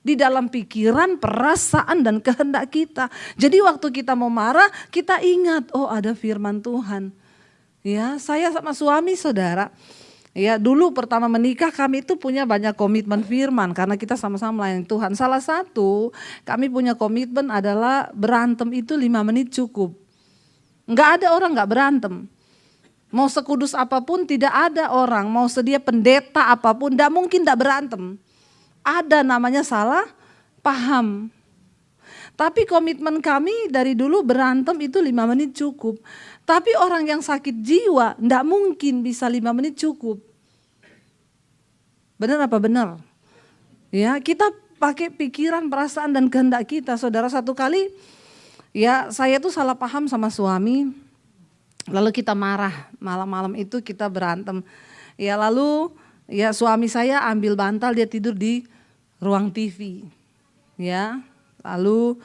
Di dalam pikiran, perasaan dan kehendak kita. Jadi waktu kita mau marah, kita ingat, oh ada firman Tuhan. Ya, saya sama suami saudara, Ya, dulu pertama menikah kami itu punya banyak komitmen firman karena kita sama-sama melayani Tuhan. Salah satu kami punya komitmen adalah berantem itu 5 menit cukup. Enggak ada orang enggak berantem. Mau sekudus apapun tidak ada orang, mau sedia pendeta apapun enggak mungkin enggak berantem. Ada namanya salah paham. Tapi komitmen kami dari dulu berantem itu 5 menit cukup. Tapi orang yang sakit jiwa enggak mungkin bisa 5 menit cukup. Benar apa benar? Ya, kita pakai pikiran, perasaan dan kehendak kita. Saudara, satu kali ya saya tuh salah paham sama suami. Lalu kita marah, malam-malam itu kita berantem. Ya lalu ya suami saya ambil bantal, dia tidur di ruang TV. Ya, lalu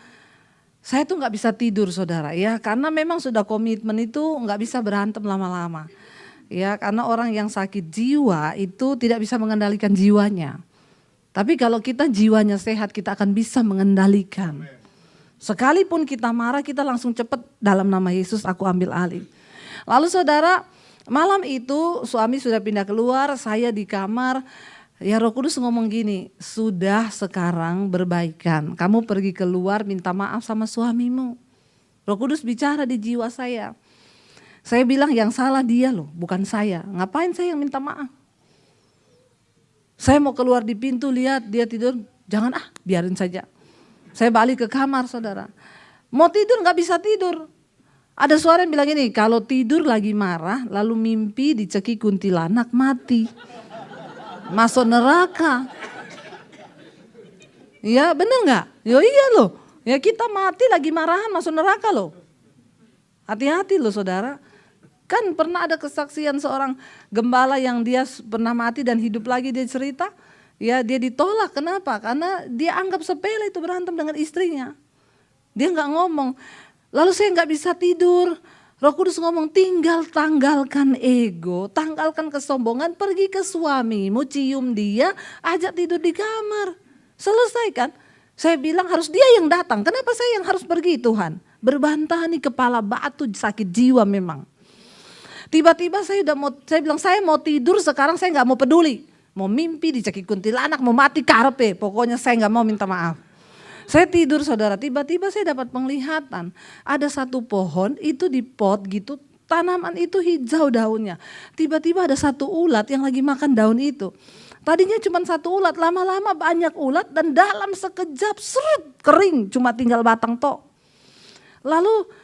saya tuh nggak bisa tidur saudara ya, karena memang sudah komitmen itu nggak bisa berantem lama-lama. Ya, karena orang yang sakit jiwa itu tidak bisa mengendalikan jiwanya. Tapi kalau kita jiwanya sehat, kita akan bisa mengendalikan. Sekalipun kita marah, kita langsung cepat dalam nama Yesus aku ambil alih. Lalu saudara, malam itu suami sudah pindah keluar, saya di kamar. Ya Roh Kudus ngomong gini, sudah sekarang berbaikan. Kamu pergi keluar minta maaf sama suamimu. Roh Kudus bicara di jiwa saya. Saya bilang yang salah dia loh, bukan saya. Ngapain saya yang minta maaf? Saya mau keluar di pintu lihat dia tidur, jangan biarin saja. Saya balik ke kamar saudara. Mau tidur gak bisa tidur. Ada suara yang bilang ini, kalau tidur lagi marah lalu mimpi dicekik kuntilanak mati. Masuk neraka. Ya bener gak? Ya iya loh. Ya kita mati lagi marahan masuk neraka loh. Hati-hati loh saudara. Kan pernah ada kesaksian seorang gembala yang dia pernah mati dan hidup lagi, dia cerita. Ya dia ditolak, kenapa? Karena dia anggap sepele itu berantem dengan istrinya. Dia gak ngomong. Lalu saya gak bisa tidur. Roh Kudus ngomong tanggalkan ego, tanggalkan kesombongan, pergi ke suamimu, cium dia, ajak tidur di kamar. Selesai kan? Saya bilang harus dia yang datang, kenapa saya yang harus pergi Tuhan? Berbantah nih kepala batu, sakit jiwa memang. Tiba-tiba saya bilang saya mau tidur sekarang, saya gak mau peduli. Mau mimpi dicekik kuntilanak, mau mati karepe, pokoknya saya gak mau minta maaf. Saya tidur saudara, tiba-tiba saya dapat penglihatan. Ada satu pohon itu di pot gitu, tanaman itu hijau daunnya. Tiba-tiba ada satu ulat yang lagi makan daun itu. Tadinya cuma satu ulat, lama-lama banyak ulat dan dalam sekejap seret kering, cuma tinggal batang tok. Lalu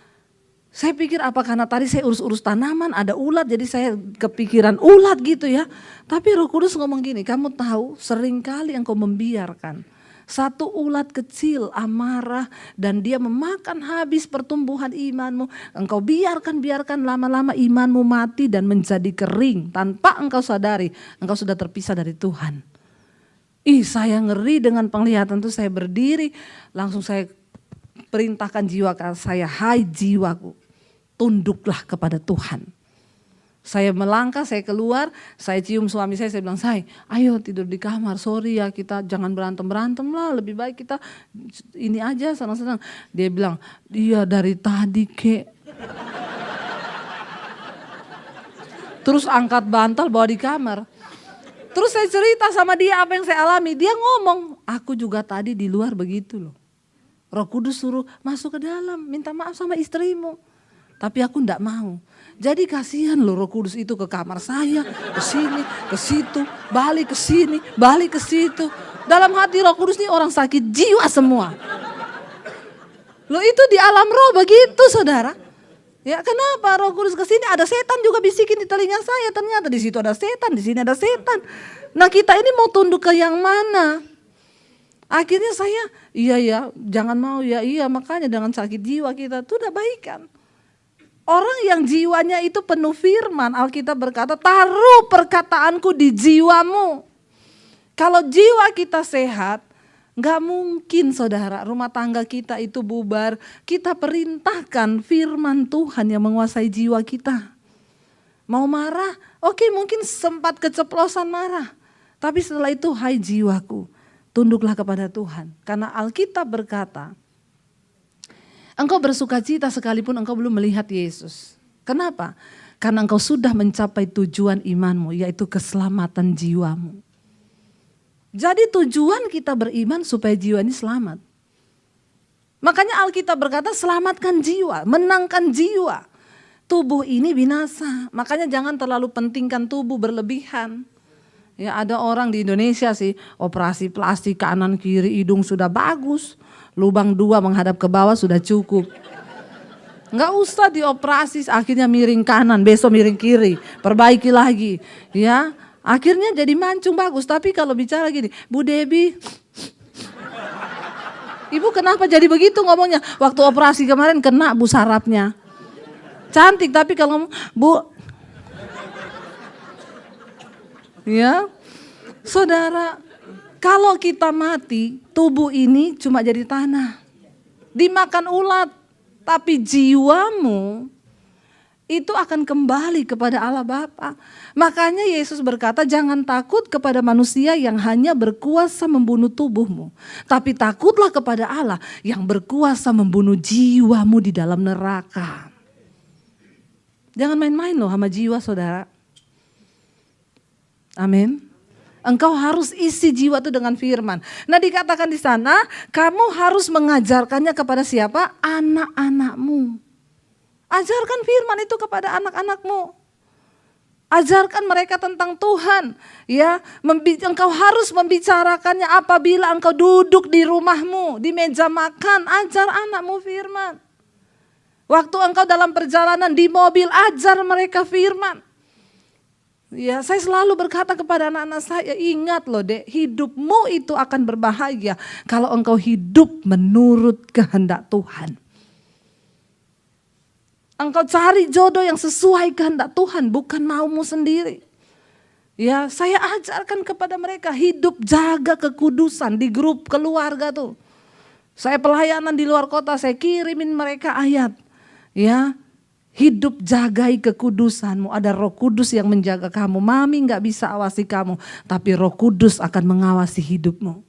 saya pikir apa karena tadi saya urus-urus tanaman ada ulat jadi saya kepikiran ulat gitu ya. Tapi Roh Kudus ngomong gini, kamu tahu seringkali engkau membiarkan satu ulat kecil amarah dan dia memakan habis pertumbuhan imanmu. Engkau biarkan lama-lama imanmu mati dan menjadi kering tanpa engkau sadari engkau sudah terpisah dari Tuhan. Saya ngeri dengan penglihatan itu, saya berdiri langsung saya perintahkan jiwa saya, hai jiwaku, tunduklah kepada Tuhan. Saya melangkah, saya keluar, saya cium suami saya bilang, ayo tidur di kamar, sorry ya kita jangan berantem lah, lebih baik kita ini aja senang-senang. Dia bilang, iya dari tadi kek. Terus angkat bantal bawa di kamar. Terus saya cerita sama dia apa yang saya alami, dia ngomong, aku juga tadi di luar begitu loh. Roh Kudus suruh masuk ke dalam, minta maaf sama istrimu. Tapi aku enggak mau. Jadi kasihan loh Roh Kudus itu ke kamar saya, ke sini, ke situ, balik ke sini, balik ke situ. Dalam hati Roh Kudus ini orang sakit jiwa semua. Loh itu di alam roh begitu saudara. Ya kenapa Roh Kudus ke sini, ada setan juga bisikin di telinga saya. Ternyata di situ ada setan, di sini ada setan. Nah kita ini mau tunduk ke yang mana? Akhirnya saya, iya jangan mau ya, iya makanya dengan sakit jiwa kita itu udah baikan. Orang yang jiwanya itu penuh firman, Alkitab berkata taruh perkataanku di jiwamu. Kalau jiwa kita sehat, gak mungkin saudara rumah tangga kita itu bubar. Kita perintahkan firman Tuhan yang menguasai jiwa kita. Mau marah, oke mungkin sempat keceplosan marah. Tapi setelah itu hai jiwaku, tunduklah kepada Tuhan. Karena Alkitab berkata, engkau bersuka cita sekalipun engkau belum melihat Yesus. Kenapa? Karena engkau sudah mencapai tujuan imanmu, yaitu keselamatan jiwamu. Jadi tujuan kita beriman supaya jiwa ini selamat. Makanya Alkitab berkata selamatkan jiwa, menangkan jiwa. Tubuh ini binasa, makanya jangan terlalu pentingkan tubuh berlebihan. Ya, ada orang di Indonesia sih operasi plastik kanan kiri, hidung sudah bagus, lubang 2 menghadap ke bawah sudah cukup. Nggak usah dioperasi, akhirnya miring kanan, besok miring kiri, perbaiki lagi. Ya, akhirnya jadi mancung bagus. Tapi kalau bicara gini, Bu Debbie, Ibu kenapa jadi begitu ngomongnya? Waktu operasi kemarin kena Bu sarafnya. Cantik tapi kalau ngomong, Bu. Ya, saudara, kalau kita mati, tubuh ini cuma jadi tanah. Dimakan ulat, tapi jiwamu itu akan kembali kepada Allah Bapa. Makanya Yesus berkata, jangan takut kepada manusia yang hanya berkuasa membunuh tubuhmu. Tapi takutlah kepada Allah yang berkuasa membunuh jiwamu di dalam neraka. Jangan main-main loh sama jiwa saudara. Amin. Engkau harus isi jiwa itu dengan firman. Nah dikatakan di sana, kamu harus mengajarkannya kepada siapa? Anak-anakmu. Ajarkan firman itu kepada anak-anakmu. Ajarkan mereka tentang Tuhan. Ya, engkau harus membicarakannya apabila engkau duduk di rumahmu, di meja makan. Ajar anakmu firman. Waktu engkau dalam perjalanan di mobil, ajar mereka firman. Ya, saya selalu berkata kepada anak-anak saya, ingat loh dek, hidupmu itu akan berbahagia kalau engkau hidup menurut kehendak Tuhan. Engkau cari jodoh yang sesuai kehendak Tuhan, bukan maumu sendiri. Ya, saya ajarkan kepada mereka hidup jaga kekudusan di grup keluarga tuh. Saya pelayanan di luar kota, saya kirimin mereka ayat. Ya, hidup jagai kekudusanmu. Ada Roh Kudus yang menjaga kamu. Mami gak bisa awasi kamu, tapi Roh Kudus akan mengawasi hidupmu.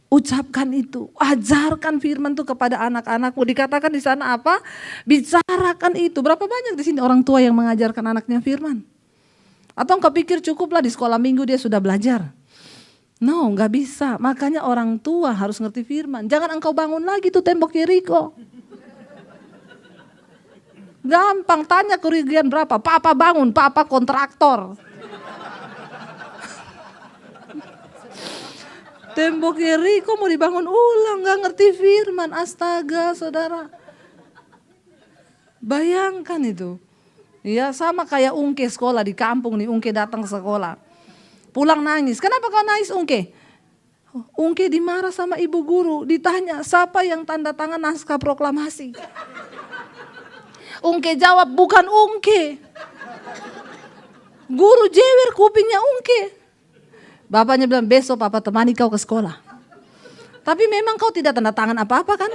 Ucapkan itu, ajarkan firman itu kepada anak-anakmu. Dikatakan di sana apa? Bicarakan itu. Berapa banyak di sini orang tua yang mengajarkan anaknya firman? Atau engkau pikir cukuplah di sekolah minggu dia sudah belajar? No, gak bisa. Makanya orang tua harus ngerti firman. Jangan engkau bangun lagi tuh tembok Yeriko. Gampang, tanya kerugian berapa. Papa bangun, papa kontraktor. Tembok Yeriko mau dibangun ulang, gak ngerti firman. Astaga saudara. Bayangkan itu. Ya sama kayak Ungke sekolah di kampung nih. Ungke datang ke sekolah. Pulang nangis. Kenapa kau nangis Ungke? Ungke dimarah sama ibu guru. Ditanya siapa yang tanda tangan naskah proklamasi. Ungke jawab bukan Ungke. Guru jewer kupingnya Ungke. Bapaknya bilang besok papa temani kau ke sekolah. Tapi memang kau tidak tanda tangan apa-apa kan?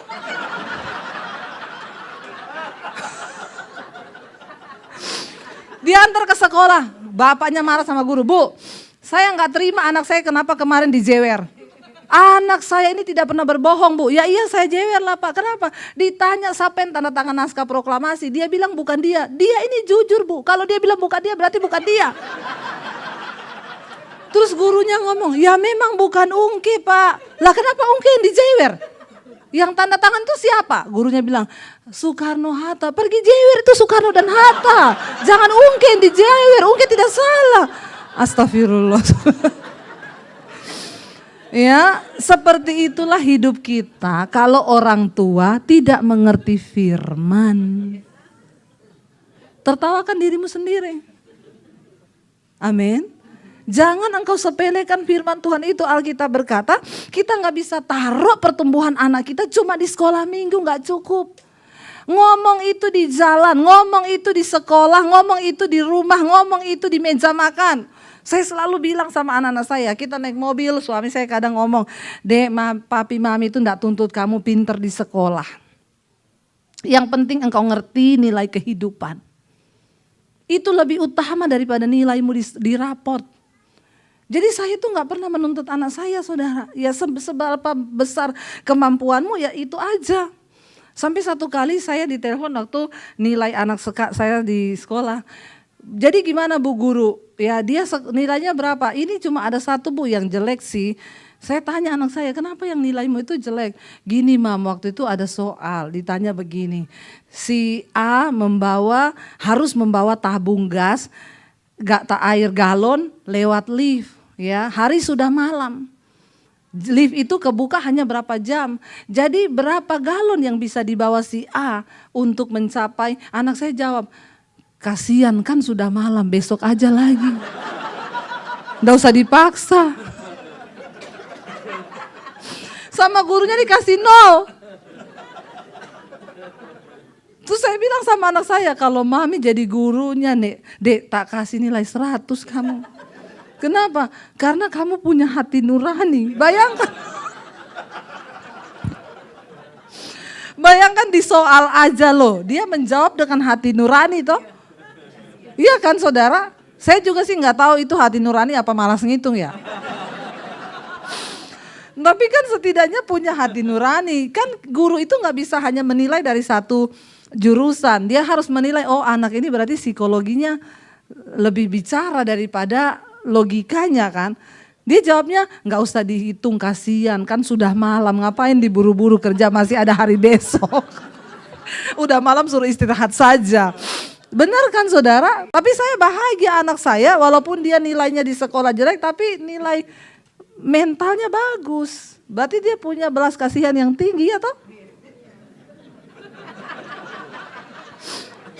Diantar ke sekolah. Bapaknya marah sama guru. Bu, saya gak terima anak saya kenapa kemarin dijewer. Anak saya ini tidak pernah berbohong bu. Ya iya saya jewer lah pak. Kenapa? Ditanya siapa yang tanda tangan naskah proklamasi. Dia bilang bukan dia. Dia ini jujur bu. Kalau dia bilang bukan dia berarti bukan dia. Terus gurunya ngomong, ya memang bukan Ungke pak. Lah kenapa Ungke yang dijewer? Yang tanda tangan itu siapa? Gurunya bilang, Soekarno-Hatta. Pergi jewer itu Soekarno dan Hatta. Jangan Ungke yang dijewer. Ungke tidak salah. Astagfirullah. Ya, seperti itulah hidup kita kalau orang tua tidak mengerti firman. Tertawakan dirimu sendiri. Amin. Jangan engkau sepelekan firman Tuhan itu. Alkitab berkata kita gak bisa taruh pertumbuhan anak kita cuma di sekolah minggu, gak cukup. Ngomong itu di jalan, ngomong itu di sekolah, ngomong itu di rumah, ngomong itu di meja makan. Saya selalu bilang sama anak-anak saya, kita naik mobil, suami saya kadang ngomong, Dek, papi mami itu gak tuntut kamu pinter di sekolah. Yang penting engkau ngerti nilai kehidupan. Itu lebih utama daripada nilaimu di raport. Jadi saya itu gak pernah menuntut anak saya saudara. Ya seberapa besar kemampuanmu ya itu aja. Sampai satu kali saya ditelepon waktu nilai anak saya di sekolah. Jadi gimana Bu Guru? Ya dia nilainya berapa? Ini cuma ada satu Bu yang jelek sih. Saya tanya anak saya, kenapa yang nilaimu itu jelek? Gini Mam, waktu itu ada soal, ditanya begini. Si A harus membawa tabung gas, air galon lewat lift. Ya, hari sudah malam. Lift itu kebuka hanya berapa jam. Jadi berapa galon yang bisa dibawa si A untuk mencapai? Anak saya jawab, kasihan kan sudah malam, besok aja lagi. Nggak usah dipaksa. Sama gurunya dikasih 0. Terus saya bilang sama anak saya, kalau Mami jadi gurunya nih, Dek tak kasih nilai 100 kamu. Kenapa? Karena kamu punya hati nurani. Bayangkan di soal aja loh, dia menjawab dengan hati nurani toh. Iya kan saudara? Saya juga sih nggak tahu itu hati nurani apa malas ngitung ya. Tapi kan setidaknya punya hati nurani. Kan guru itu nggak bisa hanya menilai dari satu jurusan. Dia harus menilai, oh anak ini berarti psikologinya lebih bicara daripada logikanya kan. Dia jawabnya nggak usah dihitung, kasihan kan sudah malam, ngapain diburu-buru kerja, masih ada hari besok. Udah malam suruh istirahat saja. Benar kan saudara? Tapi saya bahagia anak saya walaupun dia nilainya di sekolah jelek tapi nilai mentalnya bagus. Berarti dia punya belas kasihan yang tinggi ya toh?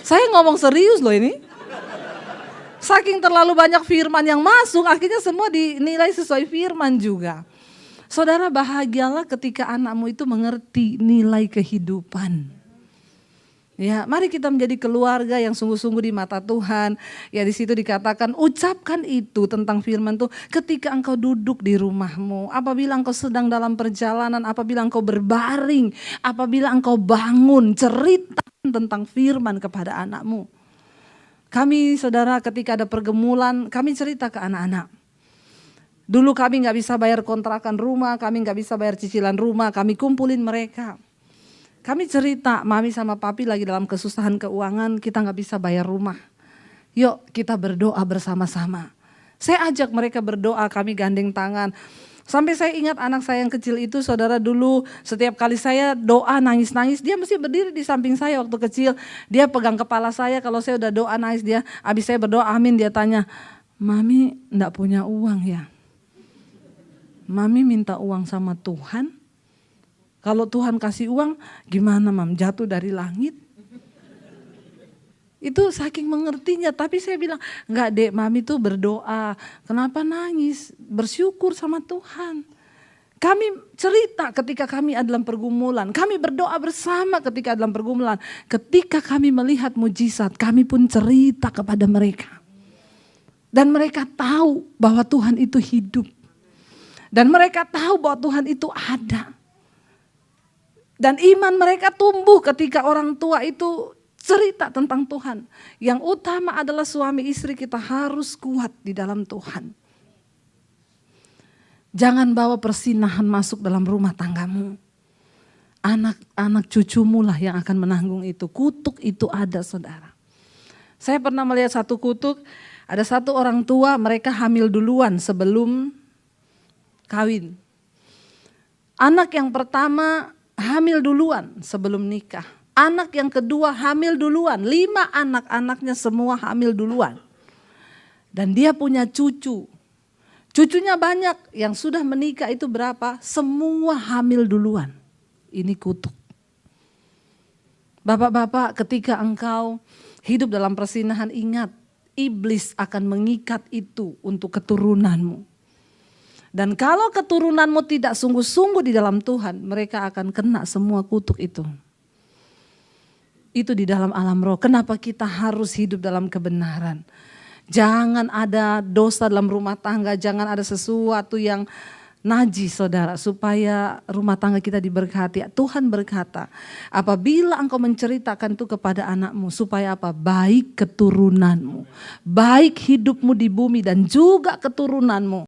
Saya ngomong serius loh ini. Saking terlalu banyak firman yang masuk, akhirnya semua dinilai sesuai firman juga. Saudara, bahagialah ketika anakmu itu mengerti nilai kehidupan. Ya, mari kita menjadi keluarga yang sungguh-sungguh di mata Tuhan. Ya, di situ dikatakan ucapkan itu tentang firman tuh ketika engkau duduk di rumahmu, apabila engkau sedang dalam perjalanan, apabila engkau berbaring, apabila engkau bangun, ceritakan tentang firman kepada anakmu. Kami saudara ketika ada pergumulan, kami cerita ke anak-anak. Dulu kami gak bisa bayar kontrakan rumah, kami gak bisa bayar cicilan rumah, kami kumpulin mereka. Kami cerita, Mami sama Papi lagi dalam kesusahan keuangan, kita gak bisa bayar rumah. Yuk kita berdoa bersama-sama. Saya ajak mereka berdoa, kami gandeng tangan. Sampai saya ingat anak saya yang kecil itu, saudara, dulu setiap kali saya doa nangis-nangis, dia mesti berdiri di samping saya waktu kecil. Dia pegang kepala saya, kalau saya udah doa nangis dia, habis saya berdoa amin, dia tanya, Mami enggak punya uang ya? Mami minta uang sama Tuhan? Kalau Tuhan kasih uang gimana Mam? Jatuh dari langit? Itu saking mengertinya, tapi saya bilang, enggak Dek, Mami tuh berdoa. Kenapa nangis? Bersyukur sama Tuhan. Kami cerita ketika kami ada dalam pergumulan. Kami berdoa bersama ketika dalam pergumulan. Ketika kami melihat mujizat, kami pun cerita kepada mereka. Dan mereka tahu bahwa Tuhan itu hidup. Dan mereka tahu bahwa Tuhan itu ada. Dan iman mereka tumbuh ketika orang tua itu cerita tentang Tuhan. Yang utama adalah suami istri kita harus kuat di dalam Tuhan. Jangan bawa persinahan masuk dalam rumah tanggamu. Anak-anak cucumu lah yang akan menanggung itu. Kutuk itu ada saudara. Saya pernah melihat satu kutuk, ada satu orang tua mereka hamil duluan sebelum kawin. Anak yang pertama hamil duluan sebelum nikah. Anak yang kedua hamil duluan, 5 anak-anaknya semua hamil duluan. Dan dia punya cucu. Cucunya banyak, yang sudah menikah itu berapa? Semua hamil duluan. Ini kutuk. Bapak-bapak, ketika engkau hidup dalam persinahan, ingat, iblis akan mengikat itu untuk keturunanmu. Dan kalau keturunanmu tidak sungguh-sungguh di dalam Tuhan, mereka akan kena semua kutuk itu. Itu di dalam alam roh. Kenapa kita harus hidup dalam kebenaran? Jangan ada dosa dalam rumah tangga, jangan ada sesuatu yang najis saudara, supaya rumah tangga kita diberkati. Tuhan berkata, apabila engkau menceritakan itu kepada anakmu, supaya apa? Baik keturunanmu, baik hidupmu di bumi dan juga keturunanmu.